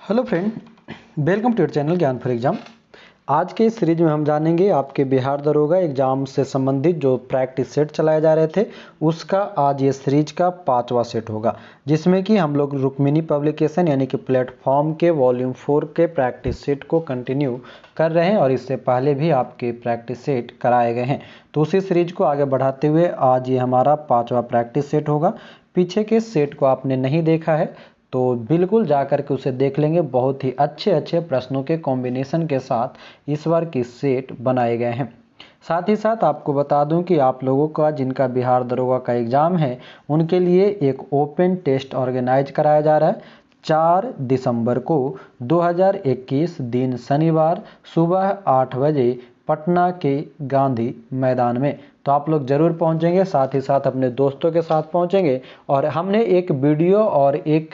Hello friend, welcome to your channel Gyan for exam. आज के इस सीरीज में हम जानेंगे आपके बिहार दरोगा एग्जाम से संबंधित जो प्रैक्टिस सेट चलाए जा रहे थे उसका आज ये सीरीज का 5वां सेट होगा, जिसमें कि हम लोग रुक्मिणी पब्लिकेशन यानी कि प्लेटफॉर्म के वॉल्यूम 4 के प्रैक्टिस सेट को कंटिन्यू कर रहे हैं और इससे पहले भी आपके प्रैक्टिस सेट कराए गए हैं। तो उसी सीरीज को आगे बढ़ाते हुए आज ये हमारा 5वां प्रैक्टिस सेट होगा। पीछे के सेट को आपने नहीं देखा है तो बिल्कुल जा कर के उसे देख लेंगे। बहुत ही अच्छे अच्छे प्रश्नों के कॉम्बिनेशन के साथ इस बार की सेट बनाए गए हैं। साथ ही साथ आपको बता दूं कि आप लोगों का जिनका बिहार दरोगा का एग्ज़ाम है उनके लिए एक ओपन टेस्ट ऑर्गेनाइज कराया जा रहा है 4 दिसंबर को 2021 दिन शनिवार सुबह 8 बजे पटना के गांधी मैदान में। तो आप लोग ज़रूर पहुंचेंगे, साथ ही साथ अपने दोस्तों के साथ पहुंचेंगे। और हमने एक वीडियो और एक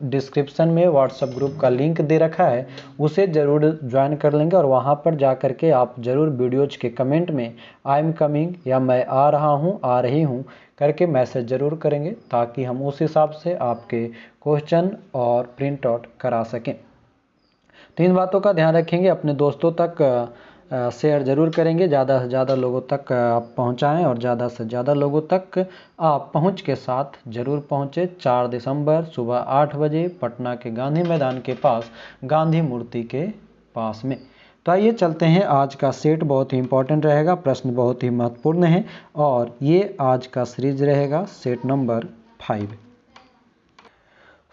डिस्क्रिप्शन में व्हाट्सएप ग्रुप का लिंक दे रखा है, उसे ज़रूर ज्वाइन कर लेंगे और वहां पर जा कर के आप ज़रूर वीडियोज के कमेंट में आई एम कमिंग या मैं आ रहा हूं, आ रही हूं करके मैसेज ज़रूर करेंगे, ताकि हम उस हिसाब से आपके क्वेश्चन और प्रिंट आउट करा सकें। तो इन बातों का ध्यान रखेंगे, अपने दोस्तों तक शेयर ज़रूर करेंगे, ज़्यादा से ज़्यादा लोगों तक आप पहुँचाएँ और ज़्यादा से ज़्यादा लोगों तक आप पहुँच के साथ ज़रूर पहुँचे। 4 दिसंबर सुबह 8 बजे पटना के गांधी मैदान के पास, गांधी मूर्ति के पास में। तो आइए चलते हैं, आज का सेट बहुत ही इंपॉर्टेंट रहेगा, प्रश्न बहुत ही महत्वपूर्ण है और ये आज का सीरीज रहेगा सेट नंबर 5।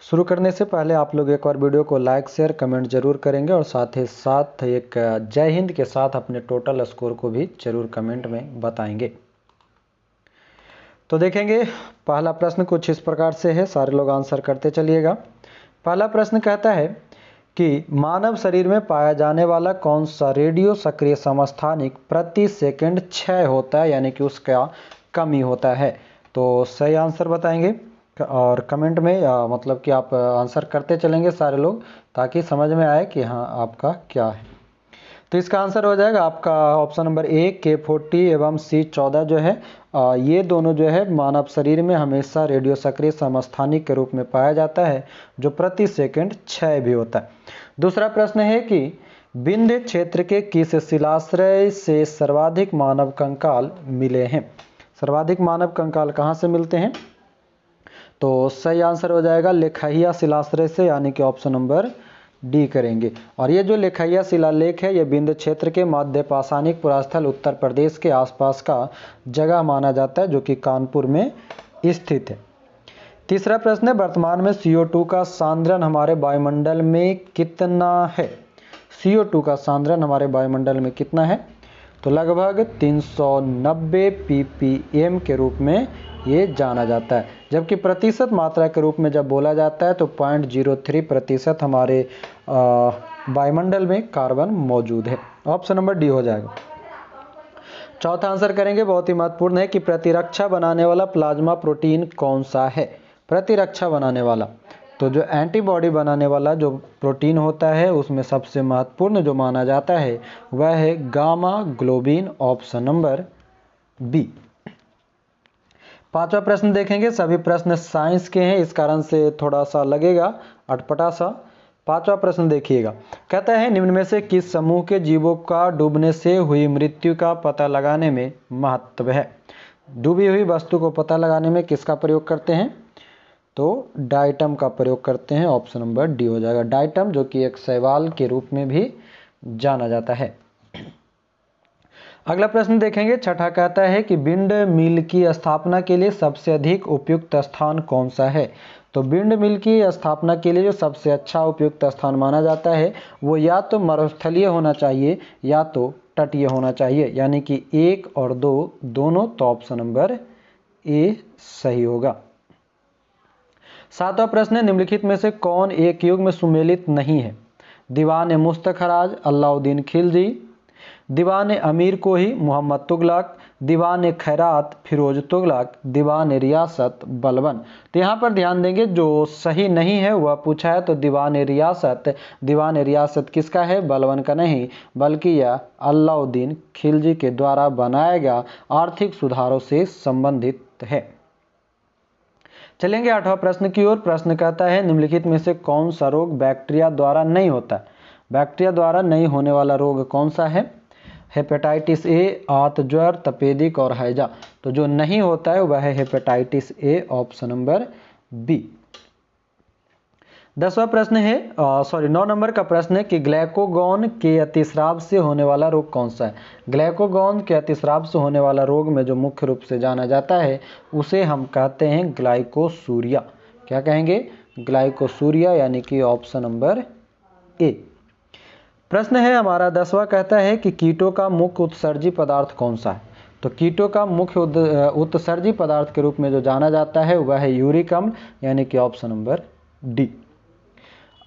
शुरू करने से पहले आप लोग एक और वीडियो को लाइक शेयर कमेंट जरूर करेंगे और साथ ही साथ एक जय हिंद के साथ अपने टोटल स्कोर को भी जरूर कमेंट में बताएंगे। तो देखेंगे, पहला प्रश्न कुछ इस प्रकार से है, सारे लोग आंसर करते चलिएगा। पहला प्रश्न कहता है कि मानव शरीर में पाया जाने वाला कौन सा रेडियो सक्रिय समस्थानिक प्रति सेकंड क्षय होता है, यानी कि उसका कमी होता है। तो सही आंसर बताएंगे और कमेंट में मतलब कि आप आंसर करते चलेंगे सारे लोग, ताकि समझ में आए कि हाँ आपका क्या है। तो इसका आंसर हो जाएगा आपका ऑप्शन नंबर ए K40 एवं C14 जो है, ये दोनों जो है मानव शरीर में हमेशा रेडियो सक्रिय समस्थानिक के रूप में पाया जाता है, जो प्रति सेकंड क्षय भी होता है। दूसरा प्रश्न है कि विंध्य क्षेत्र के किस शिलाश्रय से सर्वाधिक मानव कंकाल मिले हैं। सर्वाधिक मानव कंकाल कहाँ से मिलते हैं? तो सही आंसर हो जाएगा लेखैया शिलाश्रय से, यानी कि ऑप्शन नंबर डी करेंगे। और ये जो लेखैया शिलालेख है ये विंध्य क्षेत्र के मध्य पाषाणिक पुरास्थल उत्तर प्रदेश के आसपास का जगह माना जाता है, जो कि कानपुर में स्थित है। तीसरा प्रश्न है, वर्तमान में CO2 का सांद्रण हमारे वायुमंडल में कितना है। CO2 का सांद्रण हमारे वायुमंडल में कितना है? तो लगभग 390 ppm के रूप में ये जाना जाता है, जबकि प्रतिशत मात्रा के रूप में जब बोला जाता है तो 0.03% हमारे वायुमंडल में कार्बन मौजूद है। ऑप्शन नंबर डी हो जाएगा। चौथा आंसर करेंगे, बहुत ही महत्वपूर्ण है कि प्रतिरक्षा बनाने वाला प्लाज्मा प्रोटीन कौन सा है। प्रतिरक्षा बनाने वाला, तो जो एंटीबॉडी बनाने वाला जो प्रोटीन होता है उसमें सबसे महत्वपूर्ण जो माना जाता है वह है gamma globin, option number B. पांचवा प्रश्न देखेंगे, सभी प्रश्न साइंस के हैं, इस कारण से थोड़ा सा लगेगा अटपटा सा। पांचवा प्रश्न देखिएगा, कहता है निम्न में से किस समूह के जीवों का डूबने से हुई मृत्यु का पता लगाने में महत्व है। डूबी हुई वस्तु को पता लगाने में किसका प्रयोग करते हैं? तो डाइटम का प्रयोग करते हैं, ऑप्शन नंबर डी हो जाएगा। डाइटम जो कि एक शैवाल के रूप में भी जाना जाता है। अगला प्रश्न देखेंगे, छठा कहता है कि विंड मिल की स्थापना के लिए सबसे अधिक उपयुक्त स्थान कौन सा है। तो विंड मिल की स्थापना के लिए जो सबसे अच्छा उपयुक्त स्थान माना जाता है वो या तो मरुस्थलीय होना चाहिए या तो तटीय होना चाहिए, यानी कि 1 और 2 दोनों। तो ऑप्शन नंबर ए सही होगा। सातवां प्रश्न है, निम्नलिखित में से कौन एक युग में सुमेलित नहीं है। दीवान मुस्तखराज अलाउद्दीन खिलजी, दीवान अमीर कोही मोहम्मद तुगलक, दीवान खैरात फिरोज तुगलक, दीवान रियासत बलबन। तो यहाँ पर ध्यान देंगे, जो सही नहीं है वह पूछा है, तो दीवान रियासत। दीवान रियासत किसका है? बलबन का नहीं, बल्कि यह अलाउद्दीन खिलजी के द्वारा बनाया गया आर्थिक सुधारों से संबंधित है। चलेंगे 8वां प्रश्न की ओर। प्रश्न कहता है निम्नलिखित में से कौन सा रोग बैक्टीरिया द्वारा नहीं होता है? बैक्टीरिया द्वारा नहीं होने वाला रोग कौन सा है? हेपेटाइटिस ए, आंत ज्वर, तपेदिक और हैजा। तो जो नहीं होता है वह है hepatitis A, option number B. 10वां प्रश्न है 9 नंबर का प्रश्न है कि ग्लाइकोगॉन के अतिस्राव से होने वाला रोग कौन सा है? ग्लाइकोगॉन के अतिस्राव से होने वाला रोग में जो मुख्य रूप से जाना जाता है उसे हम कहते हैं ग्लाइकोसूरिया। क्या कहेंगे? ग्लाइकोसूरिया, यानी कि ऑप्शन नंबर ए। प्रश्न है हमारा 10वां, कहता है कि कीटों का मुख्य उत्सर्जी पदार्थ कौन सा है? तो कीटों का मुख्य उत्सर्जी पदार्थ के रूप में जो जाना जाता है वह है यूरिक अम्ल, यानी कि ऑप्शन नंबर डी।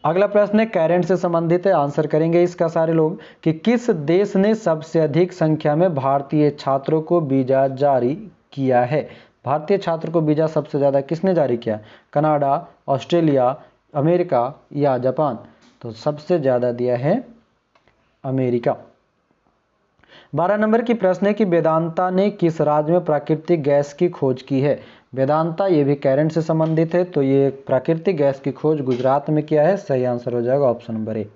अगला प्रश्न है कैरेंट से संबंधित है, आंसर करेंगे इसका सारे लोग कि किस देश ने सबसे अधिक संख्या में भारतीय छात्रों को वीजा जारी किया है? भारतीय छात्र को वीजा सबसे ज़्यादा किसने जारी किया? कनाडा, ऑस्ट्रेलिया, अमेरिका या जापान? तो सबसे ज़्यादा दिया है अमेरिका। 12 नंबर की प्रश्न है कि वेदांता ने किस राज्य में प्राकृतिक गैस की खोज की है? वेदांता, ये भी करंट से संबंधित है, तो ये प्राकृतिक गैस की खोज गुजरात में किया है। सही आंसर हो जाएगा ऑप्शन नंबर ए।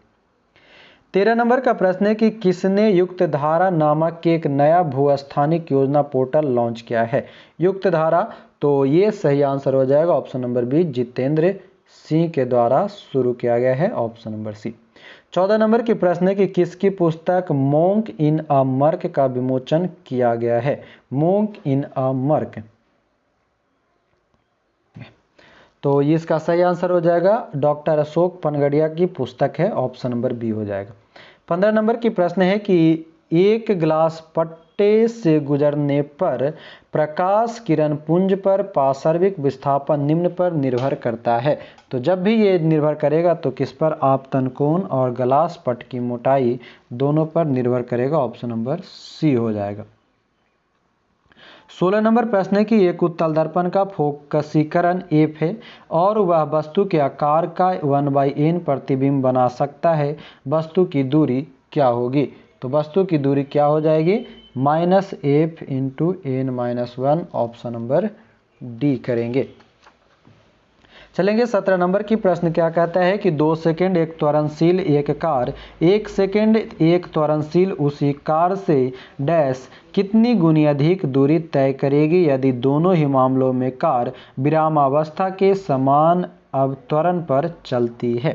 13 नंबर का प्रश्न है कि किसने युक्त धारा नामक एक नया भूस्थानिक योजना पोर्टल लॉन्च किया है? युक्त धारा, तो ये सही आंसर हो जाएगा option number B, Jitendra Singh के द्वारा शुरू किया गया है, ऑप्शन नंबर सी। 14 नंबर की प्रश्न है कि किसकी पुस्तक मोंक इन अ मर्क का विमोचन किया गया है? मोंक इन अ मर्क, तो इसका सही आंसर हो जाएगा डॉक्टर अशोक पनगड़िया की पुस्तक है, ऑप्शन नंबर बी हो जाएगा। 15 नंबर की प्रश्न है कि एक ग्लास पट्टे से गुजरने पर प्रकाश किरण पुंज पर पार्श्विक विस्थापन निम्न पर निर्भर करता है। तो जब भी ये निर्भर करेगा तो किस पर? आपतन कोण और ग्लास पट की मोटाई दोनों पर निर्भर करेगा, ऑप्शन नंबर सी हो जाएगा। 16 नंबर प्रश्न है कि एक उत्तल दर्पण का फोकसीकरण एफ है और वह वस्तु के आकार का 1/n प्रतिबिंब बना सकता है। वस्तु की दूरी क्या होगी? तो वस्तु की दूरी क्या हो जाएगी? -f × n-1, option number D करेंगे। चलेंगे 17 नंबर की प्रश्न क्या कहता है कि 2 सेकंड एक त्वरणशील एक कार 1 सेकंड एक त्वरणशील उसी कार से डैश कितनी गुनी अधिक दूरी तय करेगी यदि दोनों ही मामलों में कार विरामावस्था के समान अवत्वरण पर चलती है?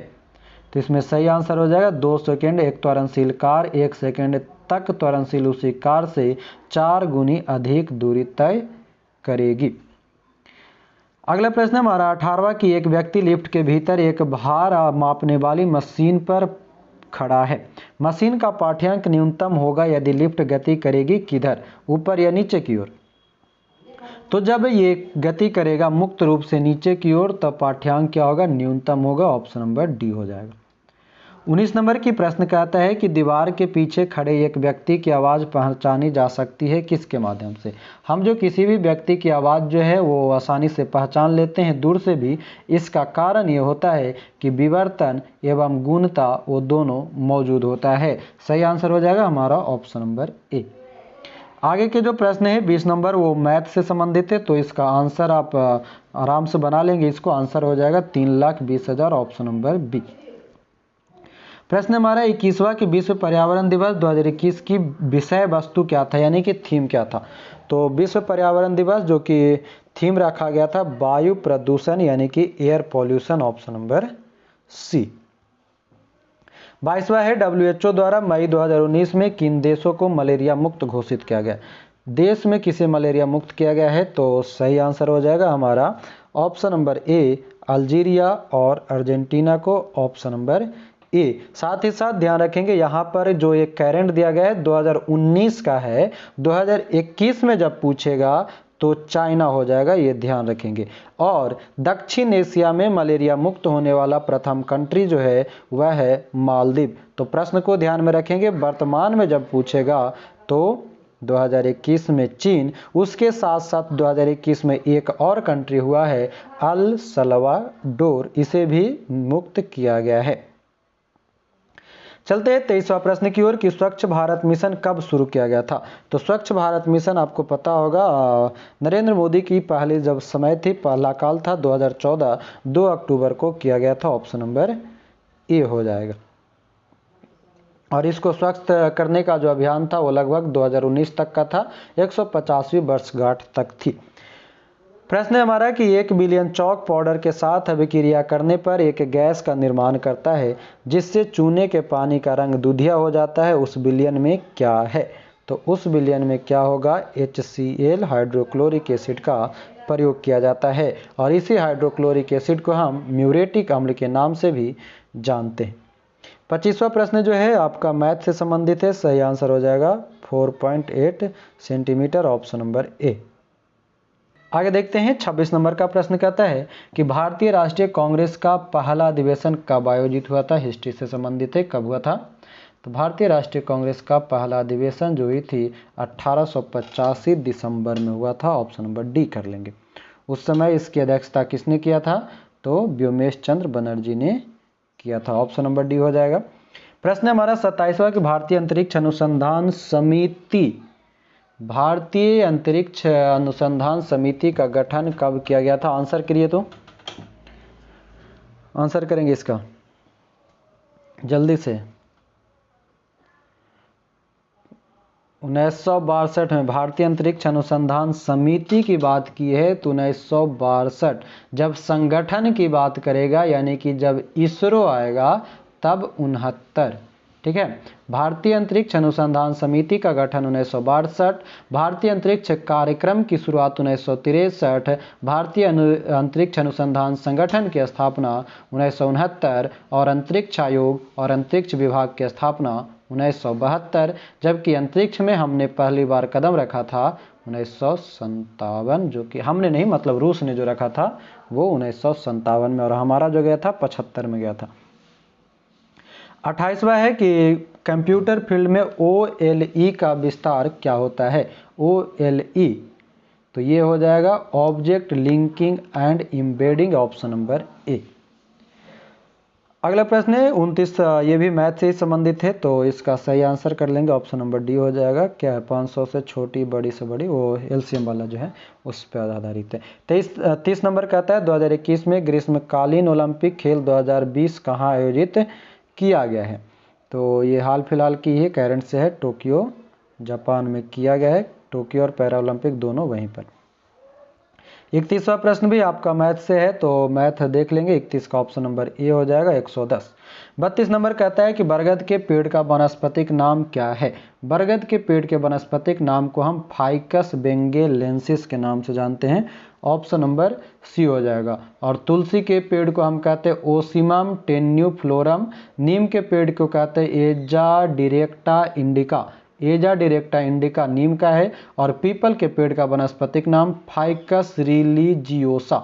तो इसमें सही आंसर हो जाएगा 2 सेकंड एक त्वरणशील कार 1 सेकंड तक त्वरणशील उसी कार से 4 गुनी अधिक दूरी तय करेगी। अगला प्रश्न हमारा 18वां कि एक व्यक्ति लिफ्ट के भीतर एक भार मापने वाली मशीन पर खड़ा है। मशीन का पाठ्यांक न्यूनतम होगा यदि लिफ्ट गति करेगी किधर? ऊपर या नीचे की ओर? तो जब ये गति करेगा मुक्त रूप से नीचे की ओर तब पाठ्यांक क्या होगा? न्यूनतम होगा, ऑप्शन नंबर डी हो जाएगा। 19 नंबर की प्रश्न कहता है कि दीवार के पीछे खड़े एक व्यक्ति की आवाज़ पहचानी जा सकती है किसके माध्यम से? हम जो किसी भी व्यक्ति की आवाज़ जो है वो आसानी से पहचान लेते हैं दूर से भी। इसका कारण ये होता है कि विवर्तन एवं गुणता वो दोनों मौजूद होता है। सही आंसर हो जाएगा हमारा ऑप्शन नंबर ए। आगे के जो प्रश्न है 20 नंबर वो मैथ से संबंधित है, तो इसका आंसर आप आराम से बना लेंगे। इसको आंसर हो जाएगा 3,20,000, ऑप्शन नंबर बी। प्रश्न हमारा 21वां कि विश्व पर्यावरण दिवस 2021 की विषय वस्तु क्या था, यानी कि थीम क्या था? तो विश्व पर्यावरण दिवस जो कि थीम रखा गया था वायु प्रदूषण, यानी कि air pollution, option number C. 22वां है WHO द्वारा मई 2019 में किन देशों को मलेरिया मुक्त घोषित किया गया? देश में किसे मलेरिया मुक्त किया गया है? तो सही आंसर हो जाएगा हमारा ऑप्शन नंबर ए, अल्जीरिया और अर्जेंटीना को, ऑप्शन नंबर ए। साथ ही साथ ध्यान रखेंगे यहाँ पर जो एक करंट दिया गया है 2019 का है, 2021 में जब पूछेगा तो चाइना हो जाएगा, ये ध्यान रखेंगे। और दक्षिण एशिया में मलेरिया मुक्त होने वाला प्रथम कंट्री जो है वह है मालदीव। तो प्रश्न को ध्यान में रखेंगे, वर्तमान में जब पूछेगा तो 2021 में चीन, उसके साथ साथ 2021 में एक और कंट्री हुआ है अल सल्वाडोर, इसे भी मुक्त किया गया है। चलते हैं 23वां प्रश्न की ओर कि स्वच्छ भारत मिशन कब शुरू किया गया था। तो स्वच्छ भारत मिशन आपको पता होगा नरेंद्र मोदी की पहली जब समय थी, पहला काल था 2014 2 अक्टूबर को किया गया था। ऑप्शन नंबर ए हो जाएगा। और इसको स्वच्छ करने का जो अभियान था वो लगभग 2019 तक का था, 150वीं वर्षगांठ तक थी। प्रश्न है हमारा कि 1 बिलियन चॉक पाउडर के साथ अभिक्रिया करने पर एक गैस का निर्माण करता है जिससे चूने के पानी का रंग दूधिया हो जाता है, उस बिलियन में क्या है। तो उस बिलियन में क्या होगा, HCl हाइड्रोक्लोरिक एसिड का प्रयोग किया जाता है और इसी हाइड्रोक्लोरिक एसिड को हम म्यूरेटिक अम्ल के नाम से भी जानते हैं। 25वां प्रश्न जो है आपका मैथ से संबंधित है, सही आंसर हो जाएगा 4.8 सेंटीमीटर, ऑप्शन नंबर ए। आगे देखते हैं 26 नंबर का प्रश्न कहता है कि भारतीय राष्ट्रीय कांग्रेस का पहला अधिवेशन कब आयोजित हुआ था। हिस्ट्री से संबंधित है, कब हुआ था। तो भारतीय राष्ट्रीय कांग्रेस का पहला अधिवेशन जो हुई थी 1885 दिसंबर में हुआ था। ऑप्शन नंबर डी कर लेंगे। उस समय इसकी अध्यक्षता किसने किया था, तो व्योमेश चंद्र बनर्जी ने किया था। ऑप्शन नंबर डी हो जाएगा। प्रश्न हमारा 27वां कि भारतीय अंतरिक्ष अनुसंधान समिति का गठन कब किया गया था। आंसर करिए, तो आंसर करेंगे इसका जल्दी से। 1962 में भारतीय अंतरिक्ष अनुसंधान समिति की बात की है तो 1962। जब संगठन की बात करेगा यानी कि जब इसरो आएगा तब 69। ठीक है, भारतीय अंतरिक्ष अनुसंधान समिति का गठन 1962, भारतीय अंतरिक्ष कार्यक्रम की शुरुआत 1963, भारतीय अंतरिक्ष अनुसंधान संगठन की स्थापना 1969 और अंतरिक्ष आयोग और अंतरिक्ष विभाग की स्थापना 1972, जबकि अंतरिक्ष में हमने पहली बार कदम रखा था 1957, जो कि हमने नहीं मतलब रूस ने जो रखा था वो 1957 में, और हमारा जो गया था 75 में गया था। 28वां है कि कंप्यूटर फील्ड में OLE का विस्तार क्या होता है। OLE तो ये हो जाएगा object linking and embedding, option number ए। अगला प्रश्न है 29, ये भी मैथ से ही संबंधित है तो इसका सही आंसर कर लेंगे। ऑप्शन नंबर डी हो जाएगा। क्या है, 500 से छोटी बड़ी से बड़ी, वो LCM वाला जो है उस पर आधारित है। 30 नंबर कहता है 2021 में ग्रीष्मकालीन ओलंपिक खेल 2020 कहाँ आयोजित किया गया है। तो ये हाल फिलहाल की ही करंट से है, टोक्यो जापान में किया गया है। टोक्यो और पैरा ओलंपिक दोनों वहीं पर। 31वां प्रश्न भी आपका मैथ से है तो मैथ देख लेंगे। 31 का ऑप्शन नंबर ए हो जाएगा 110। 32 नंबर कहता है कि बरगद के पेड़ का वानस्पतिक नाम क्या है। बरगद के पेड़ के वानस्पतिक नाम को हम फाइकस बेंगेलेंसिस के नाम से जानते हैं। ऑप्शन नंबर सी हो जाएगा। और तुलसी के पेड़ को हम कहते हैं ओसिमम टेन्यूफ्लोरम। नीम के पेड़ को कहते हैं एजा डायरेक्टा इंडिका। एजा डायरेक्टा इंडिका नीम का है। और पीपल के पेड़ का वानस्पतिक नाम ficus religiosa.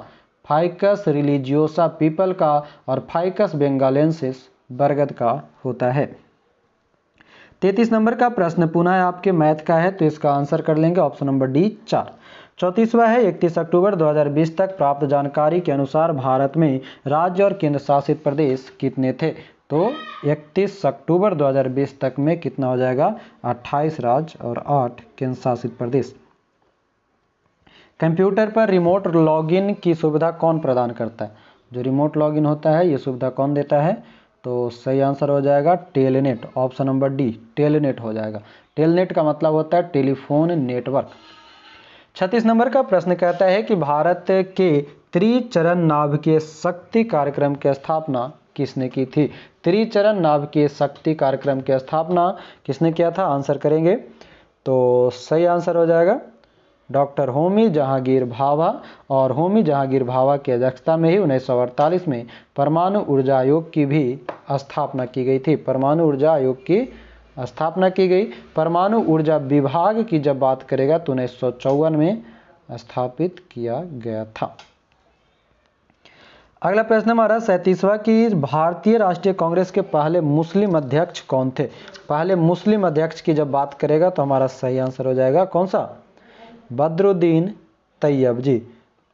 Ficus religiosa people का और फाइकस बेंगालेंसिस बरगद का होता है। 33 नंबर का प्रश्न पुनः आपके मैथ का है तो इसका आंसर कर लेंगे। Option number D 4। 34वां है 31 अक्टूबर 2020 तक प्राप्त जानकारी के अनुसार भारत में राज्य और केंद्र शासित प्रदेश कितने थे। तो 31 अक्टूबर 2020 तक में कितना हो जाएगा, 28 राज्य और 8 केंद्र शासित प्रदेश। कंप्यूटर पर रिमोट लॉगिन की सुविधा कौन प्रदान करता है। जो रिमोट लॉगिन होता है ये सुविधा कौन देता है, तो सही आंसर हो जाएगा telnet. Option number D telnet हो जाएगा। टेलनेट का मतलब होता है टेलीफोन नेटवर्क। 36 नंबर का प्रश्न कहता है कि भारत के त्रिचरण नाभिकीय शक्ति कार्यक्रम की स्थापना किसने की थी। त्रिचरण नाभिकीय शक्ति कार्यक्रम की स्थापना किसने किया था, आंसर करेंगे तो सही आंसर हो जाएगा डॉक्टर होमी जहांगीर भाभा। और होमी जहांगीर भाभा की अध्यक्षता में ही 1948 में परमाणु ऊर्जा आयोग की भी स्थापना की गई थी। परमाणु ऊर्जा आयोग की स्थापना की गई। परमाणु ऊर्जा विभाग की जब बात करेगा तो 1954 में स्थापित किया गया था। अगला प्रश्न हमारा 37वां कि भारतीय राष्ट्रीय कांग्रेस के पहले मुस्लिम अध्यक्ष कौन थे। पहले मुस्लिम अध्यक्ष की जब बात करेगा तो हमारा सही आंसर हो जाएगा कौन सा, Badruddin Tyabji.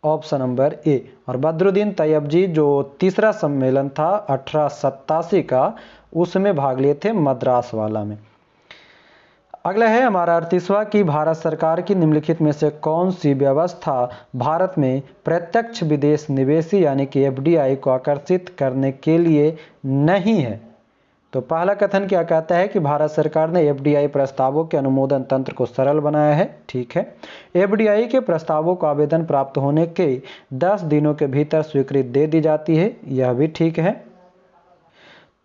Option number A. और बदरुद्दीन तैयबजी जो तीसरा सम्मेलन था 1887 का, उसमें भाग लिए थे मद्रास वाला में। अगला है हमारा 38वां कि भारत सरकार की निम्नलिखित में से कौन सी व्यवस्था भारत में प्रत्यक्ष विदेश निवेशी यानी कि एफडीआई को आकर्षित करने के लिए नहीं है। तो पहला कथन क्या कहता है कि भारत सरकार ने एफडीआई प्रस्तावों के अनुमोदन तंत्र को सरल बनाया है। ठीक है। एफडीआई के प्रस्तावों को आवेदन प्राप्त होने के 10 दिनों के भीतर स्वीकृति दे दी जाती है, यह भी ठीक है।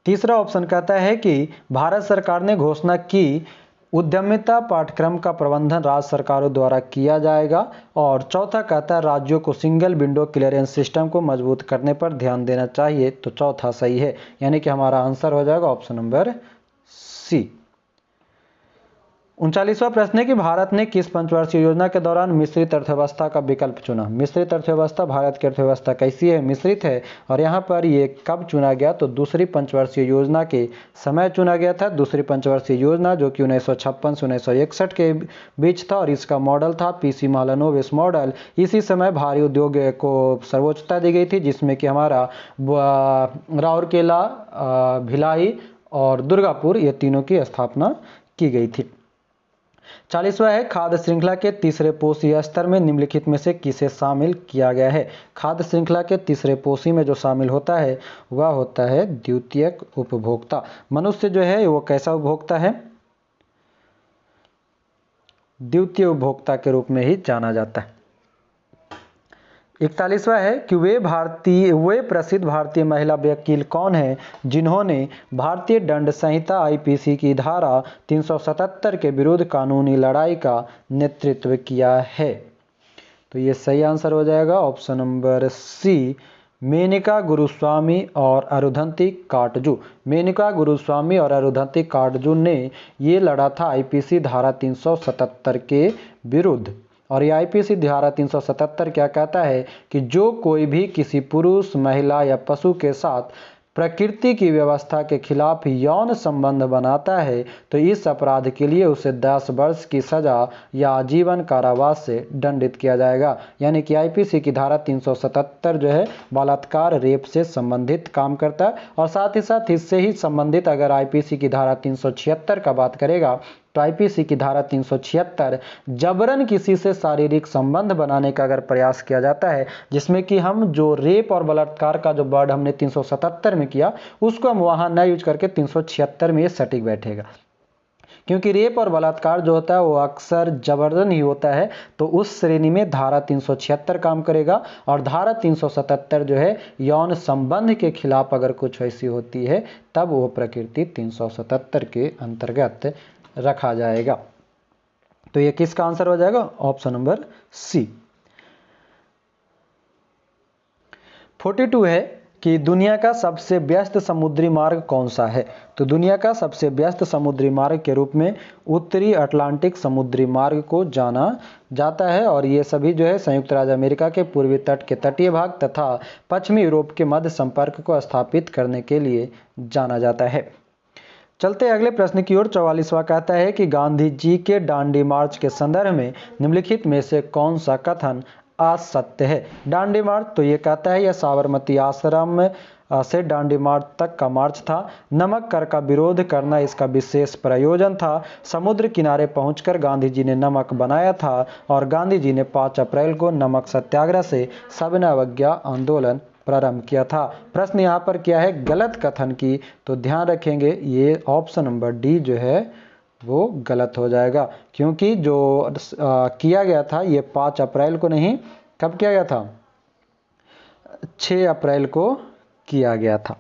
तीसरा ऑप्शन कहता है कि भारत सरकार ने घोषणा की उद्यमिता पाठ्यक्रम का प्रबंधन राज्य सरकारों द्वारा किया जाएगा। और चौथा कहता है राज्यों को सिंगल विंडो क्लियरेंस सिस्टम को मजबूत करने पर ध्यान देना चाहिए। तो चौथा सही है, यानी कि हमारा आंसर हो जाएगा ऑप्शन नंबर सी। 39वां प्रश्न है कि भारत ने किस पंचवर्षीय योजना के दौरान मिश्रित अर्थव्यवस्था का विकल्प चुना। मिश्रित अर्थव्यवस्था, भारत की अर्थव्यवस्था कैसी है, मिश्रित है। और यहाँ पर ये कब चुना गया, तो दूसरी पंचवर्षीय योजना के समय चुना गया था। दूसरी पंचवर्षीय योजना जो कि 1956 से 1961 के बीच था और इसका मॉडल था पीसी महालनोबिस मॉडल। इसी समय भारी उद्योग को सर्वोच्चता दी गई थी, जिसमें कि हमारा राउरकेला, भिलाई और दुर्गापुर, ये तीनों की स्थापना की गई थी। 40वां है खाद्य श्रृंखला के तीसरे पोषी स्तर में निम्नलिखित में से किसे शामिल किया गया है। खाद्य श्रृंखला के तीसरे पोषी में जो शामिल होता है वह होता है द्वितीयक उपभोक्ता। मनुष्य जो है वो कैसा उपभोक्ता है, द्वितीय उपभोक्ता के रूप में ही जाना जाता है। 41वां है कि वे प्रसिद्ध भारतीय महिला वकील कौन हैं जिन्होंने भारतीय दंड संहिता आईपीसी की धारा 377 के विरुद्ध कानूनी लड़ाई का नेतृत्व किया है। तो ये सही आंसर हो जाएगा option number C, Menaka Guruswamy और अरुंधति काटजू। मेनका गुरुस्वामी और अरुंधति काटजू ने ये लड़ा था आईपीसी धारा 377 के विरुद्ध। और ये आईपीसी धारा 377 क्या कहता है कि जो कोई भी किसी पुरुष, महिला या पशु के साथ प्रकृति की व्यवस्था के खिलाफ यौन संबंध बनाता है तो इस अपराध के लिए उसे 10 वर्ष की सजा या आजीवन कारावास से दंडित किया जाएगा। यानी कि आईपीसी की धारा 377 जो है बलात्कार, रेप से संबंधित काम करता है। और साथ ही साथ इससे ही संबंधित अगर आईपीसी की धारा 376 का बात करेगा तो आईपीसी की धारा 376 जबरन किसी से शारीरिक संबंध बनाने का अगर प्रयास किया जाता है, जिसमें कि हम जो रेप और बलात्कार का जो वर्ड हमने 377 में किया उसको हम वहां न यूज करके 376 में ये सटीक बैठेगा। क्योंकि रेप और बलात्कार जो होता है वो अक्सर जबरन ही होता है, तो उस श्रेणी में धारा 376 काम करेगा। और धारा 377 जो है यौन संबंध के खिलाफ अगर कुछ ऐसी होती है तब वो प्रकृति 377 के अंतर्गत रखा जाएगा। तो ये किसका आंसर हो जाएगा, ऑप्शन नंबर सी। 42 है कि दुनिया का सबसे व्यस्त समुद्री मार्ग कौन सा है। तो दुनिया का सबसे व्यस्त समुद्री मार्ग के रूप में उत्तरी अटलांटिक समुद्री मार्ग को जाना जाता है। और ये सभी जो है संयुक्त राज्य अमेरिका के पूर्वी तट के तटीय भाग तथा पश्चिमी यूरोप के मध्य संपर्क को स्थापित करने के लिए जाना जाता है। चलते अगले प्रश्न की ओर। 44वां कहता है कि गांधी जी के दांडी मार्च के संदर्भ में निम्नलिखित में से कौन सा कथन असत्य है। दांडी मार्च, तो ये कहता है यह साबरमती आश्रम से दांडी मार्च तक का मार्च था। नमक कर का विरोध करना इसका विशेष प्रयोजन था। समुद्र किनारे पहुंचकर गांधी जी ने नमक बनाया था। और गांधी जी ने 5 अप्रैल को नमक सत्याग्रह से सविनय अवज्ञा आंदोलन प्रारंभ किया था। प्रश्न यहाँ पर क्या है, गलत कथन की, तो ध्यान रखेंगे ये ऑप्शन नंबर डी जो है वो गलत हो जाएगा। क्योंकि जो किया गया था ये 5 अप्रैल को नहीं, कब किया गया था, 6 अप्रैल को किया गया था।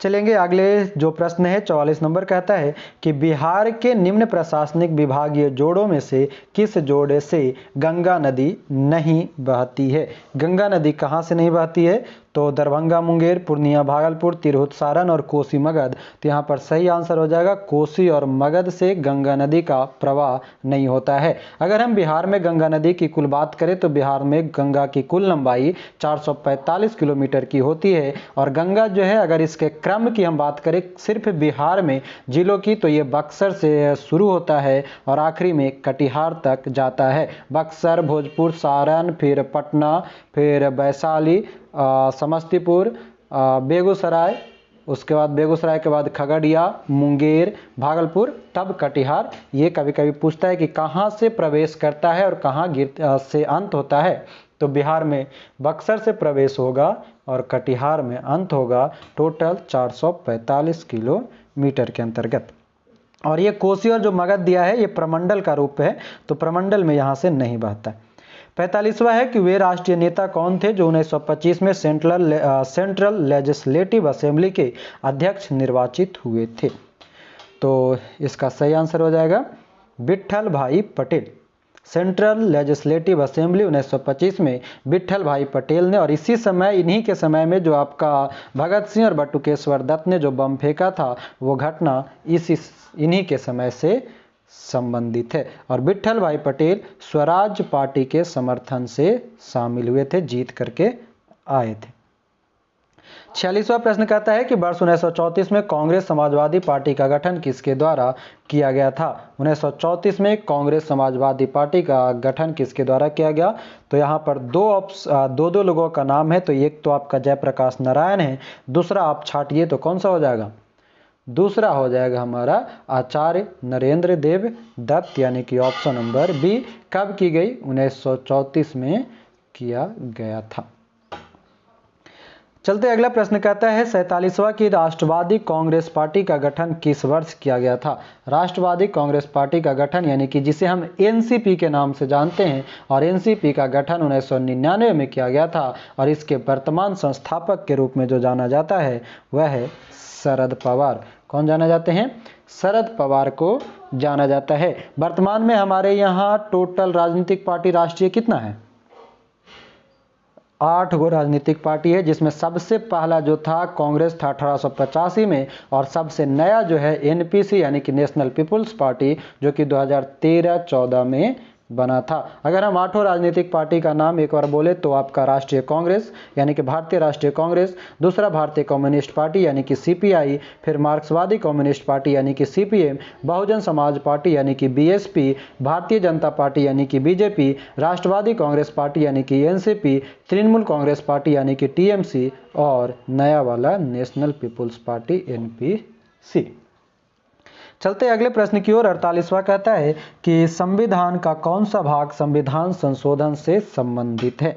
चलेंगे अगले जो प्रश्न है 44 नंबर कहता है कि बिहार के निम्न प्रशासनिक विभागीय जोड़ों में से किस जोड़े से गंगा नदी नहीं बहती है। गंगा नदी कहाँ से नहीं बहती है, तो दरभंगा मुंगेर, पूर्णिया भागलपुर, तिरहुत सारण और कोसी मगध। तो यहाँ पर सही आंसर हो जाएगा कोसी और मगध से गंगा नदी का प्रवाह नहीं होता है। अगर हम बिहार में गंगा नदी की कुल बात करें तो बिहार में गंगा की कुल लंबाई 445 किलोमीटर की होती है। और गंगा जो है अगर इसके क्रम क्रम की हम बात करें सिर्फ बिहार में जिलों की, तो ये बक्सर से शुरू होता है और आखिरी में कटिहार तक जाता है। बक्सर, भोजपुर, सारण, फिर पटना, फिर वैशाली, समस्तीपुर, बेगूसराय, उसके बाद बेगूसराय के बाद खगड़िया, मुंगेर, भागलपुर, तब कटिहार। ये कभी कभी पूछता है कि कहाँ से प्रवेश करता है और कहाँ से अंत होता है। तो बिहार में बक्सर से प्रवेश होगा और कटिहार में अंत होगा, टोटल 445 किलोमीटर के अंतर्गत। और ये कोसी और जो मगध दिया है ये प्रमंडल का रूप है, तो प्रमंडल में यहाँ से नहीं बहता है। 45वां है कि वे राष्ट्रीय नेता कौन थे जो 1925 में सेंट्रल लेजिस्लेटिव असेंबली के अध्यक्ष निर्वाचित हुए थे। तो इसका सही आंसर हो जाएगा विट्ठल भाई पटेल। सेंट्रल लेजिस्लेटिव असेंबली 1925 में विट्ठल भाई पटेल ने, और इसी समय इन्हीं के समय में जो आपका भगत सिंह और बटुकेश्वर दत्त ने जो बम फेंका था वो घटना इन्हीं के समय से संबंधित है। और विट्ठल भाई पटेल स्वराज पार्टी के समर्थन से शामिल हुए थे, जीत करके आए थे। 46वां प्रश्न कहता है कि वर्ष 1934 में कांग्रेस समाजवादी पार्टी का गठन किसके द्वारा किया गया था। 1934 में कांग्रेस समाजवादी पार्टी का गठन किसके द्वारा किया गया। तो यहाँ पर दो लोगों का नाम है। तो एक तो आपका जयप्रकाश नारायण है, दूसरा आप छाटिए तो कौन सा हो जाएगा, दूसरा हो जाएगा हमारा आचार्य नरेंद्र देव दत्त, यानी कि ऑप्शन नंबर बी। कब की गई, 1934 में किया गया था। चलते अगला प्रश्न कहता है 47वां की राष्ट्रवादी कांग्रेस पार्टी का गठन किस वर्ष किया गया था। राष्ट्रवादी कांग्रेस पार्टी का गठन यानी कि जिसे हम एनसीपी के नाम से जानते हैं, और एनसीपी का गठन 1999 में किया गया था, और इसके वर्तमान संस्थापक के रूप में जो जाना जाता है वह है शरद पवार। कौन जाना जाते हैं, शरद पवार को जाना जाता है। वर्तमान में हमारे यहाँ टोटल राजनीतिक पार्टी राष्ट्रीय कितना है, 8 गो राजनीतिक पार्टी है, जिसमें सबसे पहला जो था कांग्रेस था 1885 में, और सबसे नया जो है एनपीसी यानी कि नेशनल पीपुल्स पार्टी, जो कि 2013-14 में बना था। अगर हम 8 राजनीतिक पार्टी का नाम एक बार बोले तो आपका राष्ट्रीय कांग्रेस यानी कि भारतीय राष्ट्रीय कांग्रेस, दूसरा भारतीय कम्युनिस्ट पार्टी यानी कि सीपीआई, फिर मार्क्सवादी कम्युनिस्ट पार्टी यानी कि सीपीएम, बहुजन समाज पार्टी यानी कि बीएसपी, भारतीय जनता पार्टी यानी कि बीजेपी, राष्ट्रवादी कांग्रेस पार्टी यानी कि एनसीपी, तृणमूल कांग्रेस पार्टी यानी कि टीएमसी, और नया वाला नेशनल पीपुल्स पार्टी एनपीसी। चलते अगले प्रश्न की ओर। 48वां कहता है कि संविधान का कौन सा भाग संविधान संशोधन से संबंधित है।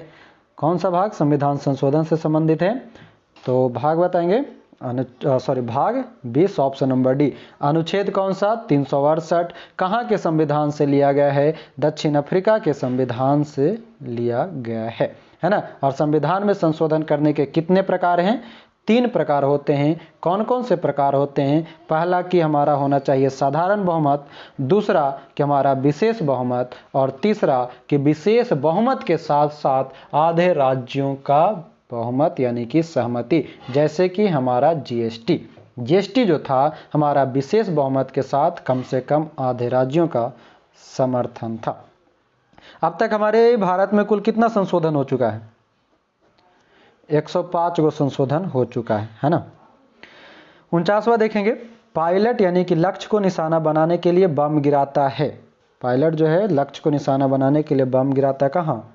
कौन सा भाग संविधान संशोधन से संबंधित है, तो भाग बताएंगे, भाग 20 ऑप्शन नंबर डी। अनुच्छेद कौन सा, 368। कहाँ के संविधान से लिया गया है, दक्षिण अफ्रीका के संविधान से लिया गया है ना। और संविधान में संशोधन करने के कितने प्रकार हैं, 3 प्रकार होते हैं। कौन कौन से प्रकार होते हैं, पहला कि हमारा होना चाहिए साधारण बहुमत, दूसरा कि हमारा विशेष बहुमत, और तीसरा कि विशेष बहुमत के साथ साथ आधे राज्यों का बहुमत यानी कि सहमति। जैसे कि हमारा जीएसटी जो था हमारा विशेष बहुमत के साथ कम से कम आधे राज्यों का समर्थन था। अब तक हमारे भारत में कुल कितना संशोधन हो चुका है, 105 गो संशोधन हो चुका है ना। 49वां देखेंगे, पायलट यानी कि लक्ष्य को निशाना बनाने के लिए बम गिराता है। पायलट जो है लक्ष्य को निशाना बनाने के लिए बम गिराता कहाँ,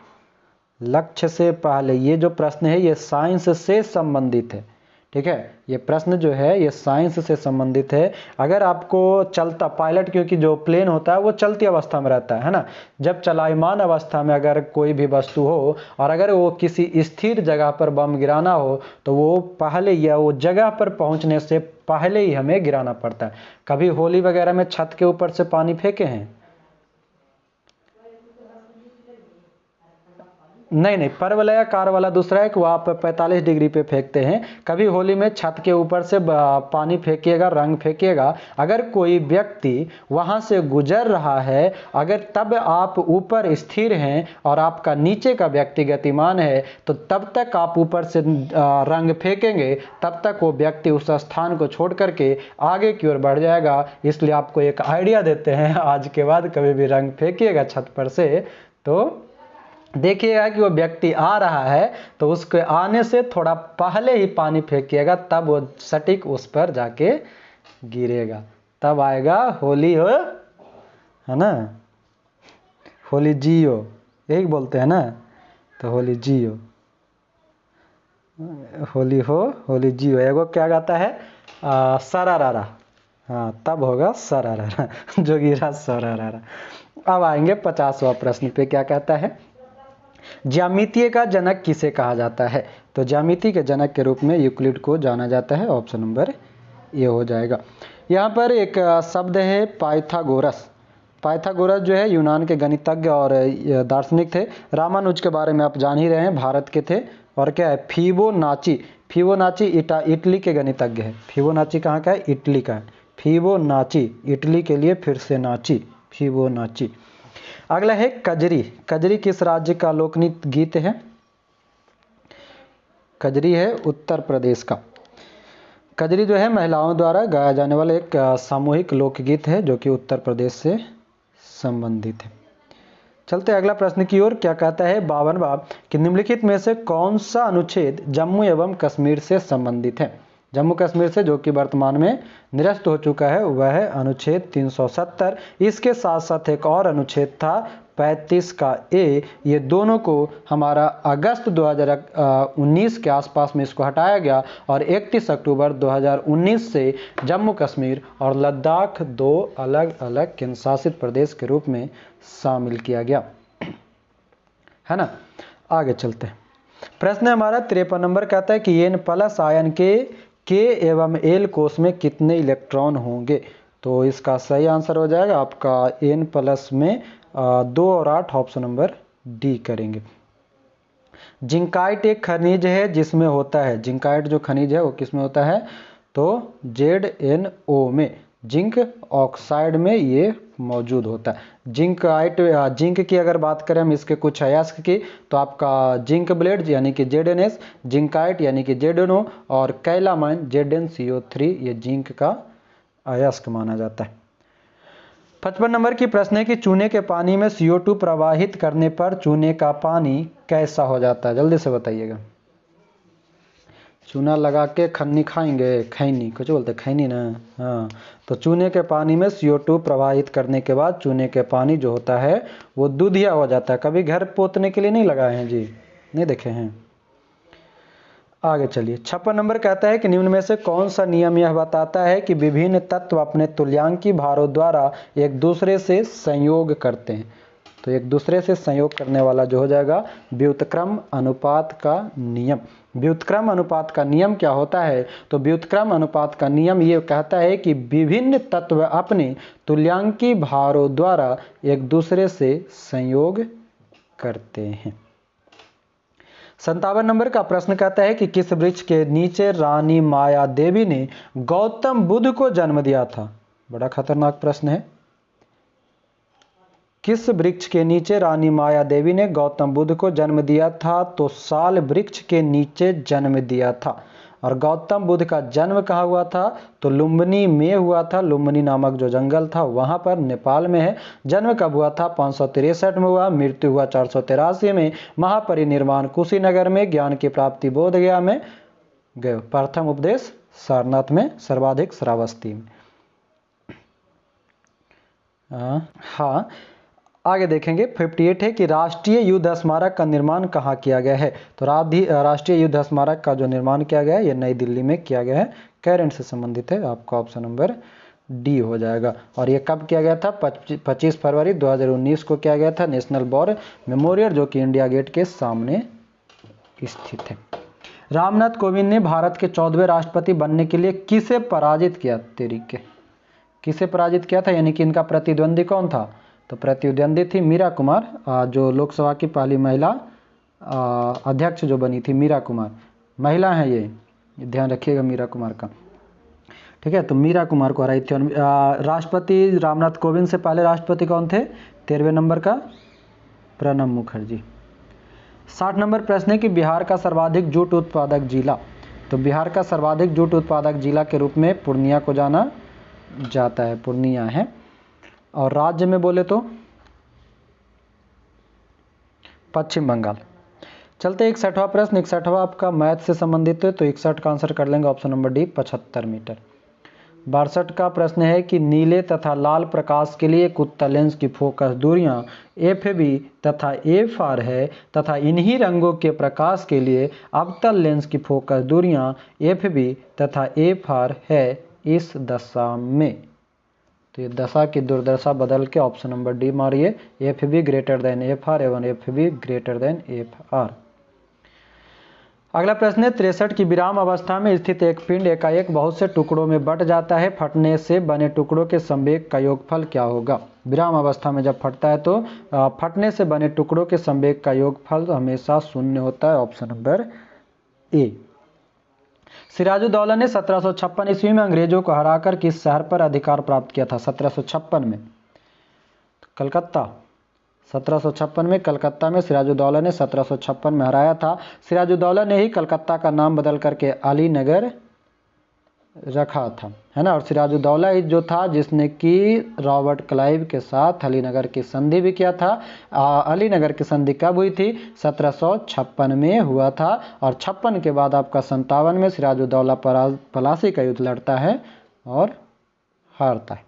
लक्ष्य से पहले। ये जो प्रश्न है ये साइंस से संबंधित है, ठीक है। ये प्रश्न जो है ये साइंस से संबंधित है। अगर आपको चलता पायलट, क्योंकि जो प्लेन होता है वो चलती अवस्था में रहता है ना, जब चलायमान अवस्था में अगर कोई भी वस्तु हो और अगर वो किसी स्थिर जगह पर बम गिराना हो तो वो पहले या वो जगह पर पहुंचने से पहले ही हमें गिराना पड़ता है। कभी होली वगैरह में छत के ऊपर से पानी फेंके हैं, नहीं, पर वाला या कार वाला दूसरा है कि वो आप 45 डिग्री पे फेंकते हैं। कभी होली में छत के ऊपर से पानी फेंकिएगा, रंग फेंकिएगा, अगर कोई व्यक्ति वहां से गुजर रहा है, अगर तब आप ऊपर स्थिर हैं और आपका नीचे का व्यक्ति गतिमान है, तो तब तक आप ऊपर से रंग फेंकेंगे, तब तक वो व्यक्ति उस स्थान को छोड़ करके आगे की ओर बढ़ जाएगा। इसलिए आपको एक आइडिया देते हैं, आज के बाद कभी भी रंग फेंकिएगा छत पर से तो देखिएगा कि वो व्यक्ति आ रहा है तो उसके आने से थोड़ा पहले ही पानी फेंकिएगा, तब वो सटीक उस पर जाके गिरेगा, तब आएगा होली हो, है ना, होली जियो, यही बोलते हैं ना, तो होली जियो, होली हो होली जियो। एगो क्या गाता है सरारारा, हाँ तब होगा सरारारा, जो गिरा सरारारा। अब आएंगे 50वां प्रश्न पे, क्या कहता है, ज्यामिति का जनक किसे कहा जाता है? तो ज्यामिति के जनक के रूप में यूक्लिड को जाना जाता है, ऑप्शन नंबर ये हो जाएगा। यहाँ पर एक शब्द है पाइथागोरस। पाइथागोरस जो है यूनान के गणितज्ञ और दार्शनिक थे। रामानुज के बारे में आप जान ही रहे हैं, भारत के थे। और क्या है, फिबोनाची, फिबोनाची इटली के गणितज्ञ है। फिबोनाची कहाँ का है, इटली का है। फिबोनाची, इटली के लिए फिर से नाची, फिबोनाची। अगला है कजरी। कजरी किस राज्य का लोकनृत्य गीत है? कजरी है उत्तर प्रदेश का। कजरी जो है महिलाओं द्वारा गाया जाने वाला एक सामूहिक लोकगीत है जो कि उत्तर प्रदेश से संबंधित है। चलते अगला प्रश्न की ओर। क्या कहता है 52वां कि निम्नलिखित में से कौन सा अनुच्छेद जम्मू एवं कश्मीर से संबंधित है? जम्मू कश्मीर से, जो कि वर्तमान में निरस्त हो चुका है, वह है अनुच्छेद 370। इसके साथ साथ एक और अनुच्छेद था 35 का ए। ये दोनों को हमारा अगस्त 2019 के आसपास में इसको हटाया गया और 31 अक्टूबर 2019 से जम्मू कश्मीर और लद्दाख दो अलग अलग केंद्र शासित प्रदेश के रूप में शामिल किया गया, है ना। आगे चलते हैं। प्रश्न हमारा 53 नंबर कहता है कि N+ आयन के एवं L कोष में कितने इलेक्ट्रॉन होंगे? तो इसका सही आंसर हो जाएगा आपका N+ में 2 और 8, ऑप्शन नंबर डी करेंगे। जिंकाइट एक खनिज है जिसमें होता है, जिंकाइट जो खनिज है वो किस में होता है? तो ZnO में, जिंक ऑक्साइड में ये मौजूद होता है। जिंकाइट, जिंक की अगर बात करें हम इसके कुछ अयस्क की, तो आपका जिंक ब्लेड यानी कि ZnS, जिंकाइट यानी कि ZnO और कैलामाइन ZnCO3 ये जिंक का अयस्क माना जाता है। 55 नंबर की प्रश्न है कि चूने के पानी में CO2 प्रवाहित करने पर चूने का पानी कैसा हो जाता है? जल्दी से बताइएगा। चूना लगा के खन्नी खाएंगे, खैनी कुछ बोलते, खैनी ना, हाँ। तो चूने के पानी में CO2 प्रवाहित करने के बाद चूने के पानी जो होता है वो दूधिया हो जाता है। कभी घर पोतने के लिए नहीं लगाए हैं जी? नहीं देखे हैं? आगे चलिए। 56 नंबर कहता है कि निम्न में से कौन सा नियम यह बताता है कि विभिन्न तत्व अपने तुल्यांकी भारों द्वारा एक दूसरे से संयोग करते हैं? तो एक दूसरे से संयोग करने वाला जो हो जाएगा व्युत्क्रम अनुपात का नियम। व्युत्क्रम अनुपात का नियम क्या होता है? तो व्युत्क्रम अनुपात का नियम ये कहता है कि विभिन्न तत्व अपने तुल्यांकी भारों द्वारा एक दूसरे से संयोग करते हैं। 57 नंबर का प्रश्न कहता है कि किस वृक्ष के नीचे रानी माया देवी ने गौतम बुद्ध को जन्म दिया था? बड़ा खतरनाक प्रश्न है। किस वृक्ष के नीचे रानी माया देवी ने गौतम बुद्ध को जन्म दिया था? तो साल वृक्ष के नीचे जन्म दिया था। और गौतम बुद्ध का जन्म कहाँ हुआ था? तो लुम्बिनी में हुआ था। लुम्बिनी नामक जो जंगल था वहाँ पर, नेपाल में है। जन्म कब हुआ था? 563 में हुआ। मृत्यु हुआ 483 में। महापरिनिर्वाण कुशीनगर में। ज्ञान की प्राप्ति बोधगया में गए। प्रथम उपदेश सारनाथ में। सर्वाधिक श्रावस्ती में। हाँ, आगे देखेंगे। 58 है कि राष्ट्रीय युद्ध स्मारक का निर्माण कहाँ किया गया है? तो राष्ट्रीय युद्ध स्मारक का जो निर्माण किया गया है ये नई दिल्ली में किया गया है। करंट से संबंधित है, आपका ऑप्शन नंबर डी हो जाएगा। और ये कब किया गया था? 25 फरवरी 2019 को किया गया था। नेशनल वॉर मेमोरियल जो कि इंडिया गेट के सामने स्थित है। रामनाथ कोविंद ने भारत के 14वें राष्ट्रपति बनने के लिए किसे पराजित किया? तरीके किसे पराजित किया था, यानी कि इनका प्रतिद्वंदी कौन था? तो प्रतिद्वंदी थी मीरा कुमार, जो लोकसभा की पहली महिला अध्यक्ष जो बनी थी, मीरा कुमार। महिला हैं ये, ध्यान रखिएगा मीरा कुमार का, ठीक है। तो मीरा कुमार को हराई थी। राष्ट्रपति रामनाथ कोविंद से पहले राष्ट्रपति कौन थे? 13वें नंबर का प्रणब मुखर्जी। 60 नंबर प्रश्न है कि बिहार का सर्वाधिक जूट उत्पादक जिला? तो बिहार का सर्वाधिक जूट उत्पादक जिला के रूप में पूर्णिया को जाना जाता है, पूर्णिया है। और राज्य में बोले तो पश्चिम बंगाल। चलते 61वां प्रश्न। 61वां आपका मैथ से संबंधित है, तो 61 का आंसर कर लेंगे ऑप्शन नंबर डी 75 मीटर। 62 का प्रश्न है कि नीले तथा लाल प्रकाश के लिए एक उत्तल लेंस की फोकस दूरियां FB तथा FR है तथा इन्हीं रंगों के प्रकाश के लिए अवतल लेंस की फोकस दूरियां FB तथा FR है इस दशा में। तो ये दशा की दुर्दशा बदल के ऑप्शन नंबर डी मारिए, FB ग्रेटर देन FR एवं FB ग्रेटर देन FR। अगला प्रश्न है 63 की विराम अवस्था में स्थित एक पिंड एकाएक बहुत से टुकड़ों में बंट जाता है, फटने से बने टुकड़ों के संवेग का योगफल क्या होगा। विराम अवस्था में जब फटता है तो फटने से बने टुकड़ों के संवेग का योगफल हमेशा शून्य होता है, ऑप्शन नंबर ए। सिराजुद्दौला ने 1756 ईस्वी में अंग्रेजों को हराकर किस शहर पर अधिकार प्राप्त किया था। 1756 में कलकत्ता। 1756 में कलकत्ता में सिराजुद्दौला ने 1756 में हराया था। सिराजुद्दौला ने ही कलकत्ता का नाम बदल करके अलीनगर रखा था, है ना। और सिराजुद्दौला ही जो था जिसने कि रॉबर्ट क्लाइव के साथ अलीनगर की संधि भी किया था। अलीनगर की संधि कब हुई थी? 1756 में हुआ था। और 56 के बाद आपका 57 में सिराजुद्दौला पलासी का युद्ध लड़ता है और हारता है,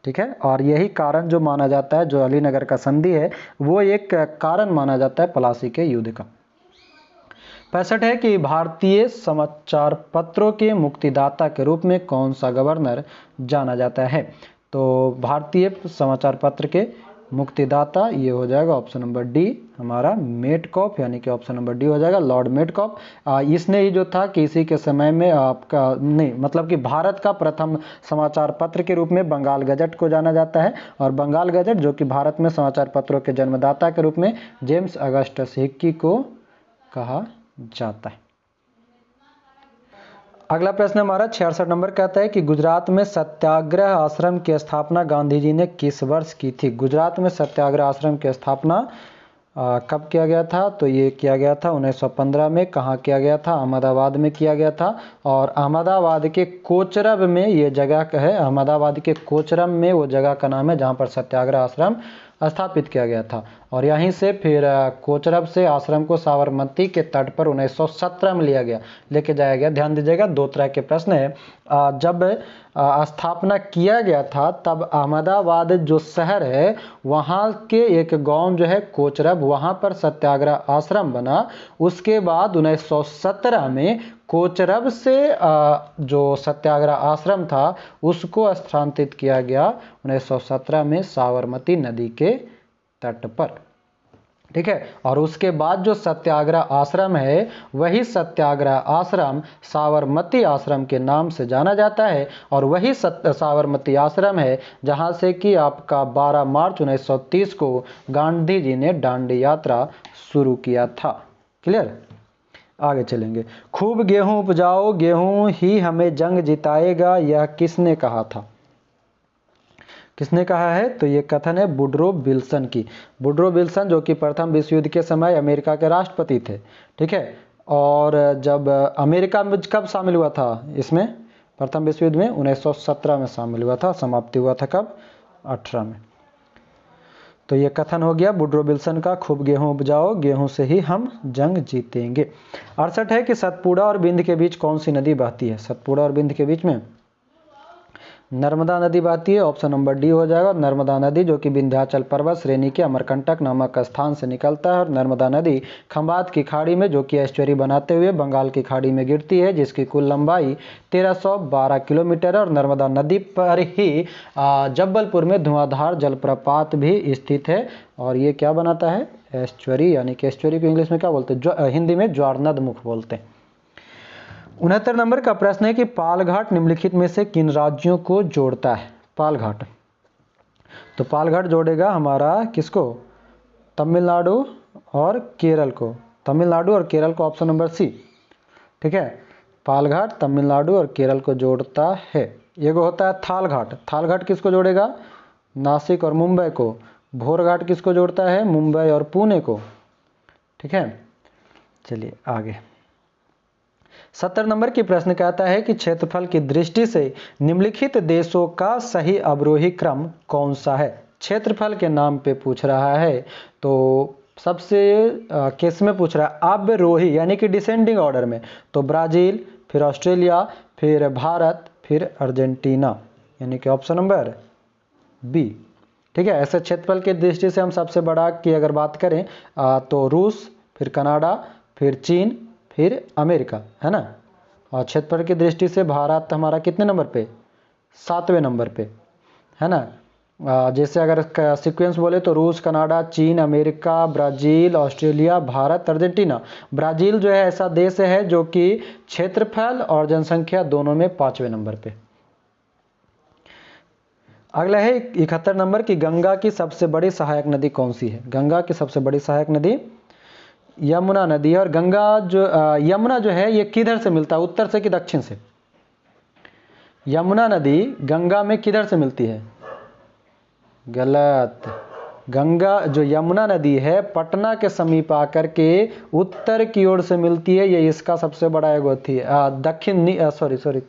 ठीक है। और यही कारण जो माना जाता है, जो अलीनगर का संधि है, वो एक कारण माना जाता है पलासी के युद्ध का। 65 है कि भारतीय समाचार पत्रों के मुक्तिदाता के रूप में कौन सा गवर्नर जाना जाता है। तो भारतीय समाचार पत्र के मुक्तिदाता ये हो जाएगा ऑप्शन नंबर डी हमारा मेटकॉफ, यानी कि ऑप्शन नंबर डी हो जाएगा लॉर्ड मेटकॉफ। इसने ही जो था कि इसी के समय में आपका नहीं मतलब कि भारत का प्रथम समाचार पत्र के रूप में बंगाल गजट को जाना जाता है। और बंगाल गजट जो कि भारत में समाचार पत्रों के जन्मदाता के रूप में जेम्स अगस्टस हिक्की को कहा जाता है। अगला प्रश्न हमारा 66 नंबर कहता है कि गुजरात में सत्याग्रह आश्रम की स्थापना गांधी जी ने किस वर्ष की थी। गुजरात में सत्याग्रह आश्रम की स्थापना कब किया गया था। तो ये किया गया था 1915 में। कहाँ किया गया था? अहमदाबाद में किया गया था। और अहमदाबाद के कोचरब में ये जगह है, अहमदाबाद के कोचरब में वो जगह का नाम है जहाँ पर सत्याग्रह आश्रम स्थापित किया गया था। और यहीं से फिर कोचरब से आश्रम को साबरमती के तट पर 1917 में लिया गया, लेके जाया गया। ध्यान दीजिएगा, दो तरह के प्रश्न है। जब स्थापना किया गया था तब अहमदाबाद जो शहर है वहाँ के एक गांव जो है कोचरब, वहाँ पर सत्याग्रह आश्रम बना। उसके बाद 1917 में कोचरब से जो सत्याग्रह आश्रम था उसको स्थानांतरित किया गया 1917 में साबरमती नदी के तट पर, ठीक है। और उसके बाद जो सत्याग्रह आश्रम है वही सत्याग्रह आश्रम साबरमती आश्रम के नाम से जाना जाता है। और वही साबरमती आश्रम है जहां से कि आपका 12 मार्च 1930 को गांधी जी ने दांडी यात्रा शुरू किया था। क्लियर? आगे चलेंगे। खूब गेहूं उपजाओ, गेहूं ही हमें जंग जिताएगा, यह किसने कहा था। किसने कहा है? तो ये कथन है वुडरो विल्सन की। वुडरो विल्सन जो कि प्रथम विश्व युद्ध के समय अमेरिका के राष्ट्रपति थे, ठीक है। और जब अमेरिका में कब शामिल हुआ था इसमें प्रथम विश्व युद्ध में 1917 में शामिल हुआ था। समाप्ति हुआ था कब? 18 में। तो ये कथन हो गया वुडरो विल्सन का, खूब गेहूं उपजाओ, गेहूं से ही हम जंग जीतेंगे। 68 है कि सतपुड़ा और बिंद के बीच कौन सी नदी बहती है। सतपुड़ा और बिंद के बीच में नर्मदा नदी बहती है, ऑप्शन नंबर डी हो जाएगा। नर्मदा नदी जो कि विंध्याचल पर्वत श्रेणी के अमरकंटक नामक स्थान से निकलता है। और नर्मदा नदी खंबात की खाड़ी में जो कि एस्चुअरी बनाते हुए बंगाल की खाड़ी में गिरती है, जिसकी कुल लंबाई 1312 किलोमीटर है। और नर्मदा नदी पर ही जबलपुर में धुआंधार जलप्रपात भी स्थित है। और ये क्या बनाता है? एस्चुअरी, यानी कि एस्चुअरी को इंग्लिश में क्या बोलते हैं? हिंदी में ज्वारनद मुख बोलते हैं। 69 नंबर का प्रश्न है कि पालघाट निम्नलिखित में से किन राज्यों को जोड़ता है। पालघाट, तो पालघाट जोड़ेगा हमारा किसको? तमिलनाडु और केरल को। तमिलनाडु और केरल को, ऑप्शन नंबर सी, ठीक है। पालघाट तमिलनाडु और केरल को जोड़ता है। एक होता है थालघाट। थालघाट किसको जोड़ेगा? नासिक और मुंबई को। भोरघाट किसको जोड़ता है? मुंबई और पुणे को, ठीक है। चलिए आगे। 70 नंबर की प्रश्न कहता है कि क्षेत्रफल की दृष्टि से निम्नलिखित देशों का सही अवरोही क्रम कौन सा है। क्षेत्रफल के नाम पे पूछ रहा है। तो सबसे केस में पूछ रहा है अवरोही यानी कि डिसेंडिंग ऑर्डर में, तो ब्राज़ील, फिर ऑस्ट्रेलिया, फिर भारत, फिर अर्जेंटीना, यानी कि ऑप्शन नंबर बी। ठीक है, ऐसे क्षेत्रफल की दृष्टि से हम सबसे बड़ा की अगर बात करें तो रूस, फिर कनाडा, फिर चीन, फिर अमेरिका, है ना। और क्षेत्रफल की दृष्टि से भारत हमारा कितने नंबर पे, 7वें नंबर पे, है ना। जैसे अगर सीक्वेंस बोले तो रूस, कनाडा, चीन, America, Brazil, Australia, Bharat, Argentina. Brazil जो है ऐसा देश है जो कि क्षेत्रफल और जनसंख्या दोनों में 5वें नंबर पे। अगला है 71 नंबर की गंगा की सबसे बड़ी सहायक नदी कौन सी है। गंगा की सबसे बड़ी सहायक नदी यमुना नदी है। और गंगा जो यमुना जो है ये किधर से मिलता है, उत्तर से कि दक्षिण से। यमुना नदी गंगा में किधर से मिलती है, गलत। गंगा जो यमुना नदी है पटना के समीप आकर के उत्तर की ओर से मिलती है। ये इसका सबसे बड़ा एगो थी दक्षिण सॉरी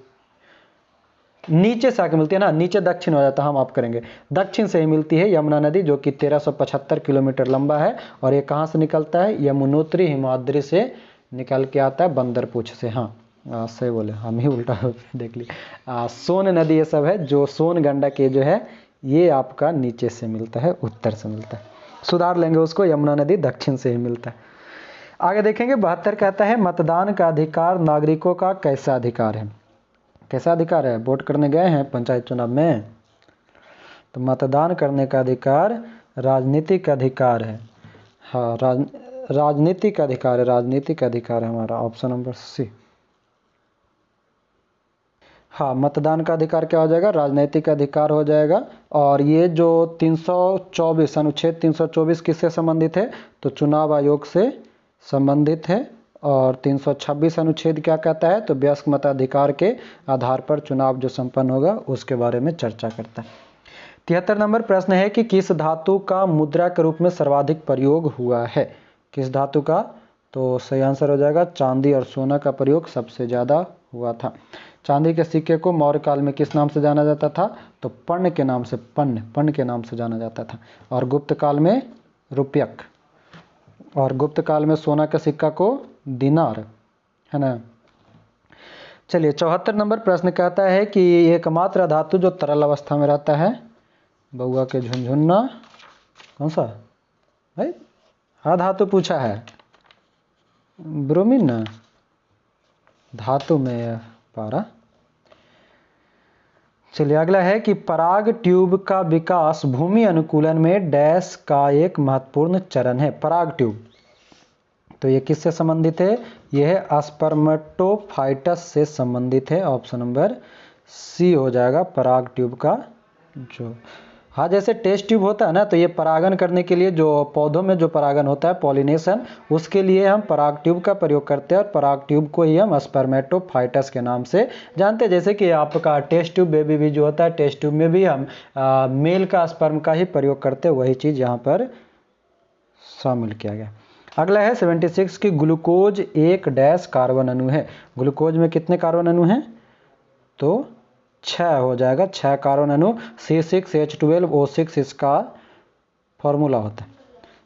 नीचे से आके मिलती है ना, नीचे दक्षिण हो जाता है, हम आप करेंगे दक्षिण से ही मिलती है यमुना नदी, जो कि 1375 किलोमीटर लंबा है। और ये कहाँ से निकलता है, यमुनोत्री हिमाद्री से निकल के आता है, बंदरपूछ से। हाँ सही बोले, हम ही उल्टा देख ली। सोन नदी ये सब है, जो सोन गंडक ये जो है ये आपका नीचे से मिलता है, उत्तर से मिलता है। सुधार लेंगे उसको, यमुना नदी दक्षिण से ही मिलता है। आगे देखेंगे 72 कहता है मतदान का अधिकार नागरिकों का कैसा अधिकार है। कैसा अधिकार है, वोट करने गए हैं पंचायत चुनाव में, तो मतदान करने का अधिकार राजनीतिक अधिकार है। हाँ राजनीतिक अधिकार है, राजनीतिक अधिकार है हमारा, ऑप्शन नंबर सी। हाँ मतदान का अधिकार क्या हो जाएगा, राजनीतिक अधिकार हो जाएगा। और ये जो 324 अनुच्छेद 324 किससे संबंधित है, तो चुनाव आयोग से संबंधित है। और 326 अनुच्छेद क्या कहता है, तो वयस्क मताधिकार के आधार पर चुनाव जो संपन्न होगा उसके बारे में चर्चा करता है। 73 नंबर प्रश्न है कि किस धातु का मुद्रा के रूप में सर्वाधिक प्रयोग हुआ है। किस धातु का, तो सही आंसर हो जाएगा चांदी और सोना का प्रयोग सबसे ज़्यादा हुआ था। चांदी के सिक्के को मौर्य काल में किस नाम से जाना जाता था, तो पर्ण के नाम से, पर्ण के नाम से जाना जाता था। और गुप्त काल में रुपयक, और गुप्त काल में सोना के सिक्का को दिनार, है ना। चलिए 74 नंबर प्रश्न कहता है कि एकमात्र धातु जो तरल अवस्था में रहता है, बउआ के झुनझुन्ना, कौन सा भाई, हाँ धातु पूछा है, ब्रोमीन ना, धातु में पारा। चलिए अगला है कि पराग ट्यूब का विकास भूमि अनुकूलन में डैश का एक महत्वपूर्ण चरण है। पराग ट्यूब, तो ये किससे संबंधित है, यह स्पर्मेटोफाइटस से संबंधित है, ऑप्शन नंबर सी हो जाएगा पराग ट्यूब का जो। हाँ जैसे टेस्ट ट्यूब होता है ना, तो ये परागन करने के लिए जो पौधों में जो परागन होता है पॉलिनेशन, उसके लिए हम पराग ट्यूब का प्रयोग करते हैं। और पराग ट्यूब को ही हम स्पर्मेटोफाइटस के नाम से जानते हैं। जैसे कि आपका टेस्ट ट्यूब बेबी भी जो होता है, टेस्ट ट्यूब में भी हम मेल का स्पर्म का ही प्रयोग करते हैं, वही चीज़ यहाँ पर शामिल किया गया। अगला है 76 की ग्लूकोज एक डैश कार्बन अणु है। ग्लूकोज में कितने कार्बन अणु हैं, तो 6 हो जाएगा, 6 कार्बन अणु, C6H12O6 इसका फॉर्मूला होता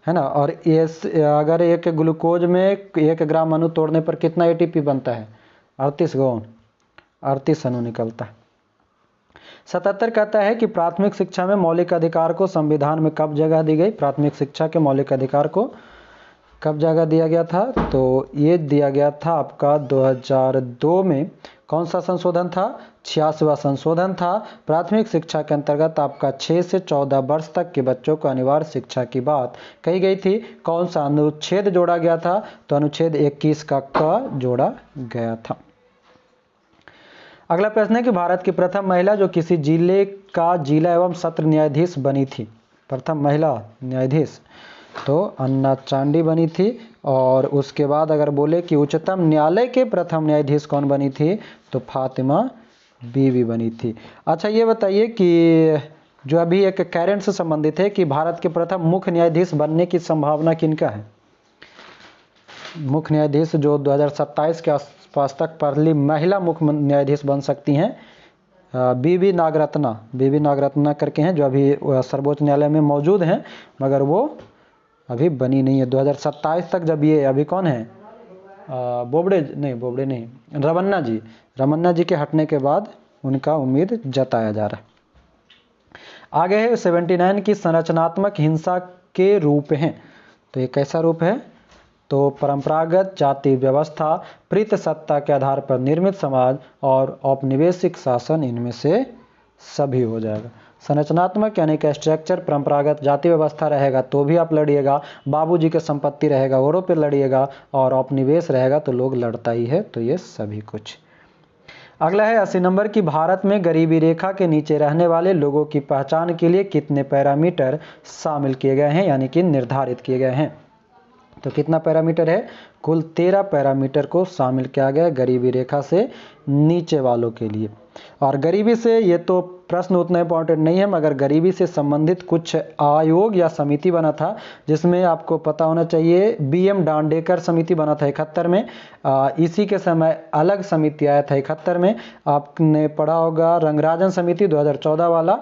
है ना। और अगर एक ग्लूकोज में 1 ग्राम अणु तोड़ने पर कितना ATP बनता है, 38 अणु निकलता है। 77 कहता है कि प्राथमिक शिक्षा में मौलिक अधिकार को संविधान में कब जगह दी गई। प्राथमिक शिक्षा के मौलिक अधिकार को कब जगह दिया गया था, तो ये दिया गया था आपका 2002 में। कौन सा संशोधन था, 86वां संशोधन था। प्राथमिक शिक्षा के अंतर्गत आपका 6 से 14 वर्ष तक के बच्चों को अनिवार्य शिक्षा की बात कही गई थी। कौन सा अनुच्छेद जोड़ा गया था, तो अनुच्छेद 21 का क जोड़ा गया था। अगला प्रश्न है कि भारत की प्रथम महिला जो किसी जिले का जिला एवं सत्र न्यायाधीश बनी थी। प्रथम महिला न्यायाधीश, तो अन्ना चांडी बनी थी। और उसके बाद अगर बोले कि उच्चतम न्यायालय के प्रथम न्यायाधीश कौन बनी थी, तो फातिमा बीवी बनी थी। अच्छा ये बताइए कि जो अभी एक कैरेंट से संबंधित है कि भारत के प्रथम मुख्य न्यायाधीश बनने की संभावना किनका है। मुख्य न्यायाधीश जो 2027 के आसपास तक पहली महिला मुख्य न्यायाधीश बन सकती हैं, बीवी नागरत्ना करके हैं, जो अभी सर्वोच्च न्यायालय में मौजूद हैं, मगर वो अभी बनी नहीं है। 2027 तक जब ये अभी कौन है बोबड़े नहीं रमन्ना जी के हटने के बाद उनका उम्मीद जताया जा रहा है। आगे है 79 की संरचनात्मक हिंसा के रूप हैं। तो ये कैसा रूप है? तो परंपरागत जाति व्यवस्था, प्रीत सत्ता के आधार पर निर्मित समाज और औपनिवेशिक शासन, इनमें से सभी हो जाएगा। संरचनात्मक यानी कि स्ट्रक्चर, परंपरागत जाति व्यवस्था रहेगा तो भी आप लड़िएगा, बाबूजी की संपत्ति रहेगा औरों पे लड़िएगा, और औपनिवेश रहेगा तो लोग लड़ता ही है। तो ये सभी कुछ। अगला है 80 नंबर की, भारत में गरीबी रेखा के नीचे रहने वाले लोगों की पहचान के लिए कितने पैरामीटर शामिल किए गए हैं, यानी कि निर्धारित किए गए हैं। तो कितना पैरामीटर है? कुल 13 पैरामीटर को शामिल किया गया गरीबी रेखा से नीचे वालों के लिए। और गरीबी से, ये तो प्रश्न उतना इंपॉर्टेंट नहीं है, मगर गरीबी से संबंधित कुछ आयोग या समिति बना था, जिसमें आपको पता होना चाहिए BM डांडेकर समिति बना था 71 में। इसी के समय अलग समिति आया था 71 में, आपने पढ़ा होगा रंगराजन समिति 2014 वाला,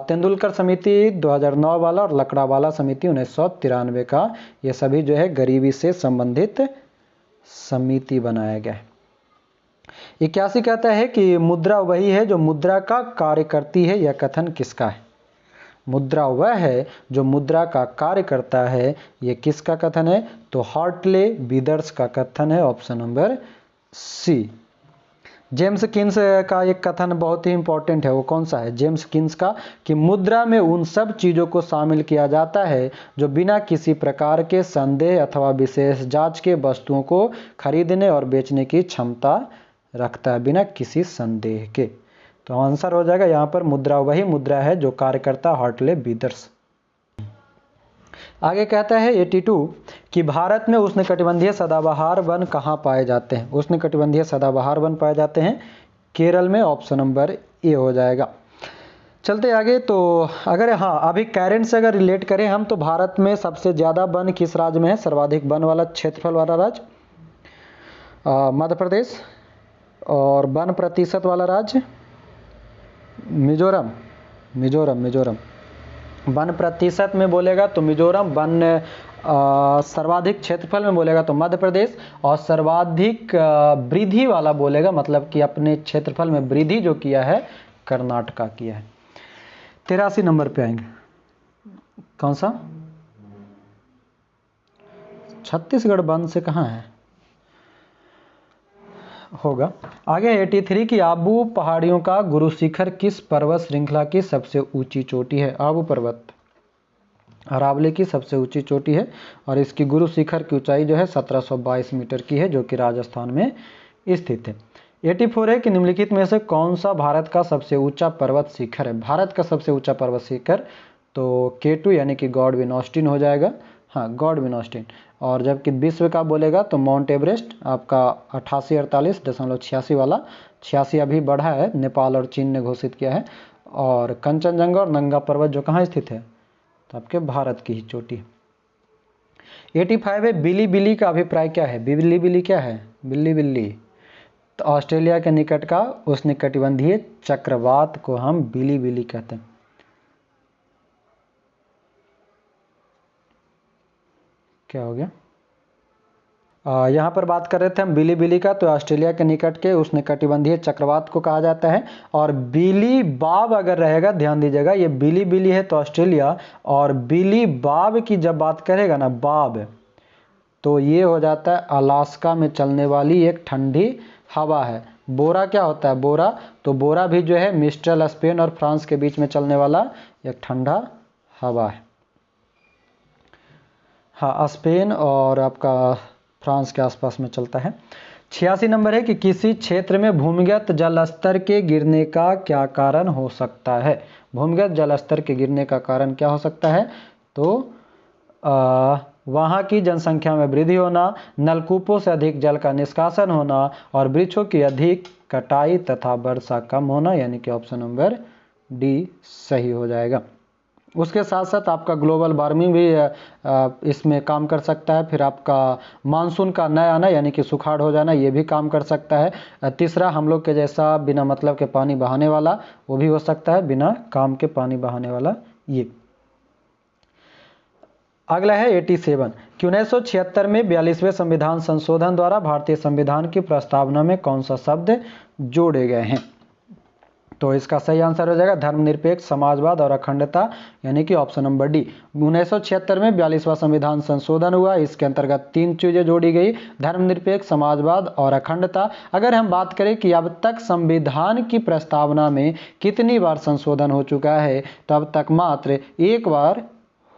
तेंदुलकर समिति 2009 वाला, और लकड़ावाला समिति 1993 का। ये सभी जो है गरीबी से संबंधित समिति बनाया गया है। 81 कहता है कि मुद्रा वही है जो मुद्रा का कार्य करती है। यह कथन किसका है? मुद्रा वह है जो मुद्रा का कार्य करता है, ये किसका कथन है? तो हार्टले विदर्स का कथन है, option number C. James Keynes का एक कथन बहुत ही इंपॉर्टेंट है, वो कौन सा है? जेम्स किन्स का, कि मुद्रा में उन सब चीज़ों को शामिल किया जाता है जो बिना किसी प्रकार के संदेह अथवा विशेष जांच के वस्तुओं को खरीदने और बेचने की क्षमता रखता है, बिना किसी संदेह के। तो आंसर हो जाएगा यहाँ पर मुद्रा वही मुद्रा है जो कार्य करता है, हार्टले विदर्स। आगे कहता है 82 कि भारत में उष्णकटिबंधीय सदाबहार वन कहाँ पाए जाते हैं? उष्णकटिबंधीय सदाबहार वन पाए जाते हैं केरल में, ऑप्शन नंबर ए हो जाएगा। चलते आगे। तो अगर अभी कैरेंट से अगर रिलेट करें हम, तो भारत में सबसे ज़्यादा वन किस राज्य में है? सर्वाधिक वन वाला क्षेत्रफल वाला राज्य मध्य प्रदेश, और वन प्रतिशत वाला राज्य मिजोरम। वन प्रतिशत में बोलेगा तो मिजोरम, वन सर्वाधिक क्षेत्रफल में बोलेगा तो मध्य प्रदेश, और सर्वाधिक वृद्धि वाला बोलेगा, मतलब कि अपने क्षेत्रफल में वृद्धि जो किया है, कर्नाटका किया है। 83 नंबर पे आएंगे, कौन सा? छत्तीसगढ़ वन से कहाँ है होगा। आगे 83 की आबू पहाड़ियों का गुरु शिखर किस पर्वत श्रृंखला की सबसे ऊंची चोटी है? आबू पर्वत अरावली की सबसे ऊंची चोटी है, और इसकी गुरु शिखर की ऊंचाई जो है 1722 मीटर की है, जो कि राजस्थान में स्थित है। 84 है कि निम्नलिखित में से कौन सा भारत का सबसे ऊंचा पर्वत शिखर है? भारत का सबसे ऊंचा पर्वत शिखर तो K2 यानी कि गॉडविन ऑस्टिन हो जाएगा। Godwin Austen. और जबकि विश्व का बोलेगा तो माउंट एवरेस्ट आपका 8848.86 वाला, 86 अभी बढ़ा है, नेपाल और चीन ने घोषित किया है। और कंचनजंगा और नंगा पर्वत जो कहाँ स्थित है? तो आपके भारत की ही चोटी। 85 है बिली का अभिप्राय क्या है? बिल्ली क्या है? बिल्ली तो ऑस्ट्रेलिया के निकट का उष्णकटिबंधीय चक्रवात को हम बिली कहते हैं। क्या हो गया? यहाँ पर बात कर रहे थे हम बिली का, तो ऑस्ट्रेलिया के निकट के उष्णकटिबंधीय चक्रवात को कहा जाता है। और बिली बाब अगर रहेगा, ध्यान दीजिएगा, ये बिली है तो ऑस्ट्रेलिया, और बिली बाब की जब बात करेगा ना, बाब, तो ये हो जाता है अलास्का में चलने वाली एक ठंडी हवा है। बोरा क्या होता है? बोरा, तो बोरा भी जो है मिस्ट्रल स्पेन और फ्रांस के बीच में चलने वाला एक ठंडा हवा है। स्पेन और आपका फ्रांस के आसपास में चलता है। 86 नंबर है कि किसी क्षेत्र में भूमिगत जल स्तर के गिरने का क्या कारण हो सकता है? भूमिगत जल स्तर के गिरने का कारण क्या हो सकता है? तो वहाँ की जनसंख्या में वृद्धि होना, नलकूपों से अधिक जल का निष्कासन होना, और वृक्षों की अधिक कटाई तथा वर्षा कम होना, यानी कि ऑप्शन नंबर डी सही हो जाएगा। उसके साथ साथ आपका ग्लोबल वार्मिंग भी इसमें काम कर सकता है। फिर आपका मानसून का न आना, यानी कि सुखाड़ हो जाना, ये भी काम कर सकता है। तीसरा, हम लोग के जैसा बिना मतलब के पानी बहाने वाला, वो भी हो सकता है, बिना काम के पानी बहाने वाला ये। अगला है 87 कि 1976 में 42वें संविधान संशोधन द्वारा भारतीय संविधान की प्रस्तावना में कौन सा शब्द जोड़े गए हैं। तो इसका सही आंसर हो जाएगा धर्मनिरपेक्ष, समाजवाद और अखंडता, यानी कि ऑप्शन नंबर डी। 1976 में 42वां संविधान संशोधन हुआ, इसके अंतर्गत 3 चीजें जोड़ी गई, धर्मनिरपेक्ष, समाजवाद और अखंडता। अगर हम बात करें कि अब तक संविधान की प्रस्तावना में कितनी बार संशोधन हो चुका है, तो अब तक मात्र 1 बार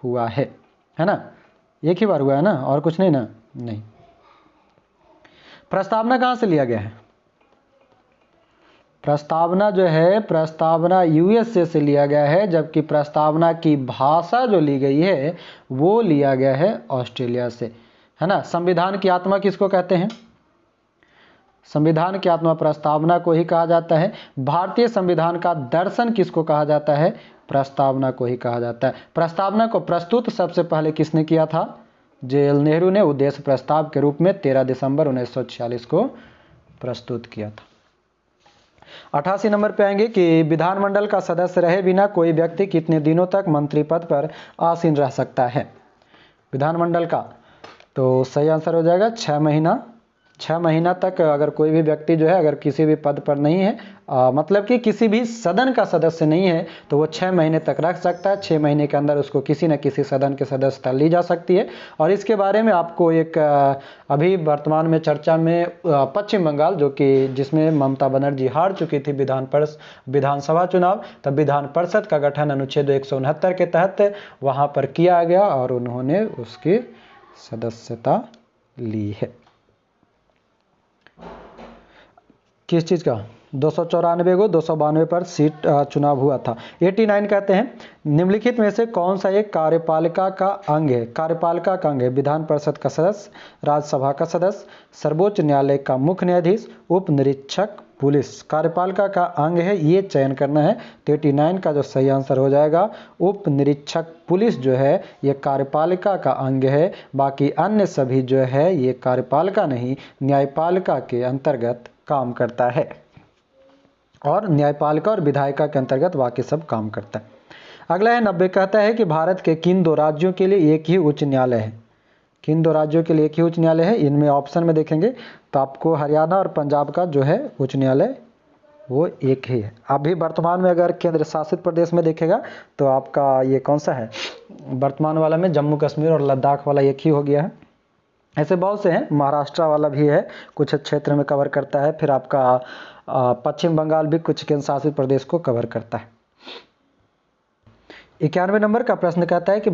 हुआ है ना, 1 ही बार हुआ है ना, और कुछ नहीं ना, नहीं। प्रस्तावना कहाँ से लिया गया है? प्रस्तावना जो है, प्रस्तावना यूएसए से लिया गया है, जबकि प्रस्तावना की भाषा जो ली गई है वो लिया गया है ऑस्ट्रेलिया से, है ना। संविधान की आत्मा किसको कहते हैं? संविधान की आत्मा प्रस्तावना को ही कहा जाता है। भारतीय संविधान का दर्शन किसको कहा जाता है? प्रस्तावना को ही कहा जाता है। प्रस्तावना को प्रस्तुत सबसे पहले किसने किया था? जवाहरलाल नेहरू ने उद्देश्य प्रस्ताव के रूप में 13 दिसंबर 1946 को प्रस्तुत किया था। 88 नंबर पे आएंगे कि विधानमंडल का सदस्य रहे बिना कोई व्यक्ति कितने दिनों तक मंत्री पद पर आसीन रह सकता है? विधानमंडल का तो सही आंसर हो जाएगा 6 महीना। 6 महीना तक अगर कोई भी व्यक्ति जो है अगर किसी भी पद पर नहीं है, मतलब कि किसी भी सदन का सदस्य नहीं है, तो वो 6 महीने तक रख सकता है। 6 महीने के अंदर उसको किसी न किसी सदन के सदस्यता ली जा सकती है। और इसके बारे में आपको एक अभी वर्तमान में चर्चा में पश्चिम बंगाल, जो कि जिसमें ममता बनर्जी हार चुकी थी विधानसभा चुनाव, तब विधान परिषद का गठन अनुच्छेद 169 के तहत वहाँ पर किया गया और उन्होंने उसकी सदस्यता ली है। किस चीज़ का? 294 को 292 पर सीट चुनाव हुआ था। 89 कहते हैं निम्नलिखित में से कौन सा एक कार्यपालिका का अंग है? कार्यपालिका का अंग है विधान परिषद का सदस्य, राज्यसभा का सदस्य, सर्वोच्च न्यायालय का मुख्य न्यायाधीश, उप निरीक्षक पुलिस। कार्यपालिका का अंग है, ये चयन करना है। तो 89 का जो सही आंसर हो जाएगा उप निरीक्षक पुलिस जो है ये कार्यपालिका का अंग है। बाकी अन्य सभी जो है ये कार्यपालिका नहीं, न्यायपालिका के अंतर्गत काम करता है, और न्यायपालिका और विधायिका के अंतर्गत बाकी सब काम करता है। अगला है 90 कहता है कि भारत के किन 2 राज्यों के लिए एक ही उच्च न्यायालय है? किन 2 राज्यों के लिए एक ही उच्च न्यायालय है? इनमें ऑप्शन में देखेंगे तो आपको हरियाणा और पंजाब का जो है उच्च न्यायालय वो एक ही है। अभी वर्तमान में अगर केंद्र शासित प्रदेश में देखेगा तो आपका ये कौन सा है? वर्तमान वाला में जम्मू कश्मीर और लद्दाख वाला एक ही हो गया है। ऐसे बहुत से हैं, महाराष्ट्र वाला भी है, कुछ क्षेत्र में कवर करता है। फिर आपका पश्चिम बंगाल भी कुछ केंद्र शासित प्रदेश को कवर करता है। 91 नंबर का प्रश्न कहता है कि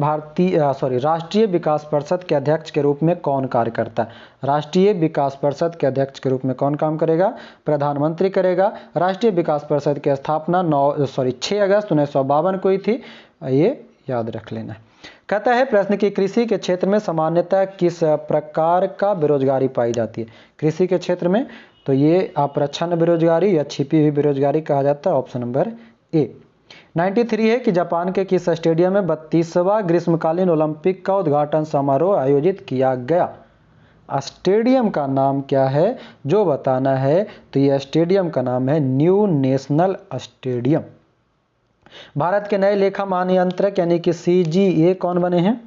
राष्ट्रीय विकास परिषद के अध्यक्ष के रूप में कौन कार्य करता है? राष्ट्रीय विकास परिषद के अध्यक्ष के रूप में कौन काम करेगा? प्रधानमंत्री करेगा। राष्ट्रीय विकास परिषद की स्थापना 6 अगस्त 1952 को ही थी, ये याद रख लेना है। कहता है प्रश्न की कृषि के क्षेत्र में सामान्यतः किस प्रकार का बेरोजगारी पाई जाती है? कृषि के क्षेत्र में तो ये अप्रच्छन्न बेरोजगारी या छिपी हुई बेरोजगारी कहा जाता है, ऑप्शन नंबर ए। 93 है कि जापान के किस स्टेडियम में 32वां ग्रीष्मकालीन ओलंपिक का उद्घाटन समारोह आयोजित किया गया? स्टेडियम का नाम क्या है जो बताना है? तो यह स्टेडियम का नाम है न्यू नेशनल स्टेडियम। भारत के नए लेखा महानियंत्रक यानी कि सीजीए कौन बने हैं?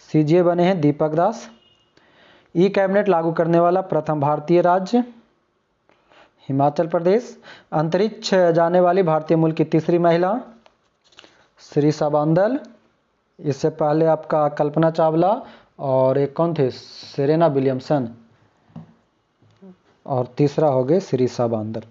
सीजीए बने हैं दीपक दास। ई कैबिनेट लागू करने वाला प्रथम भारतीय राज्य हिमाचल प्रदेश। अंतरिक्ष जाने वाली भारतीय मूल की तीसरी महिला श्रीषा बांदल। इससे पहले आपका कल्पना चावला और एक कौन थे? सेरेना विलियमसन, और तीसरा हो गए श्रीषा बांदल।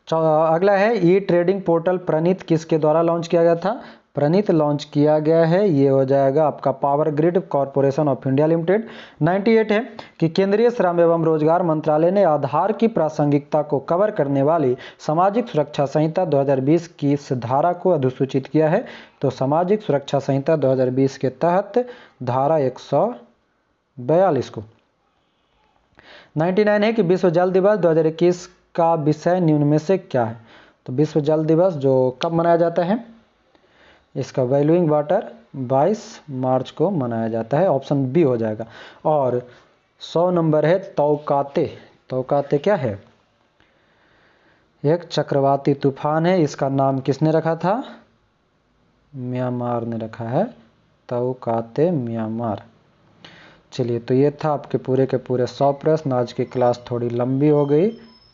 अगला है ई ट्रेडिंग पोर्टल प्रणीत किसके द्वारा लॉन्च किया गया था? प्रणीत लॉन्च किया गया है, ये हो जाएगा आपका power grid corporation of India limited. 98 है कि केंद्रीय श्रम एवं रोजगार मंत्रालय ने आधार की प्रासंगिकता को कवर करने वाली सामाजिक सुरक्षा संहिता 2020 की इस धारा को अधिसूचित किया है। तो सामाजिक सुरक्षा संहिता 2020 के तहत धारा 142 को। 99 है कि विश्व जल दिवस 2021 का विषय निम्न में से क्या है? तो विश्व जल दिवस जो कब मनाया जाता है? इसका वैल्यूइंग वाटर 22 मार्च को मनाया जाता है, ऑप्शन बी हो जाएगा। और 100 नंबर है तौकाते। तौकाते क्या है? एक चक्रवाती तूफान है। इसका नाम किसने रखा था? म्यांमार ने रखा है तौकाते म्यांमार। चलिए, तो ये था आपके पूरे के पूरे 100 प्रश्न। आज की क्लास थोड़ी लंबी हो गई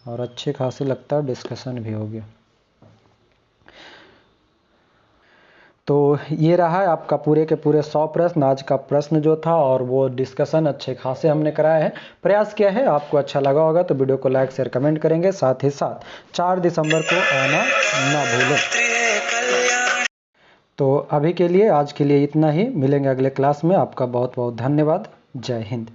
और अच्छी खासी लगता है डिस्कशन भी हो गया। तो ये रहा है आपका पूरे के पूरे 100 प्रश्न। आज का प्रश्न जो था और वो डिस्कशन अच्छे खासे हमने कराए हैं। प्रयास किया है, आपको अच्छा लगा होगा तो वीडियो को लाइक शेयर कमेंट करेंगे। साथ ही साथ 4 दिसंबर को आना ना भूलें। तो अभी के लिए, आज के लिए इतना ही। मिलेंगे अगले क्लास में। आपका बहुत बहुत धन्यवाद। जय हिंद।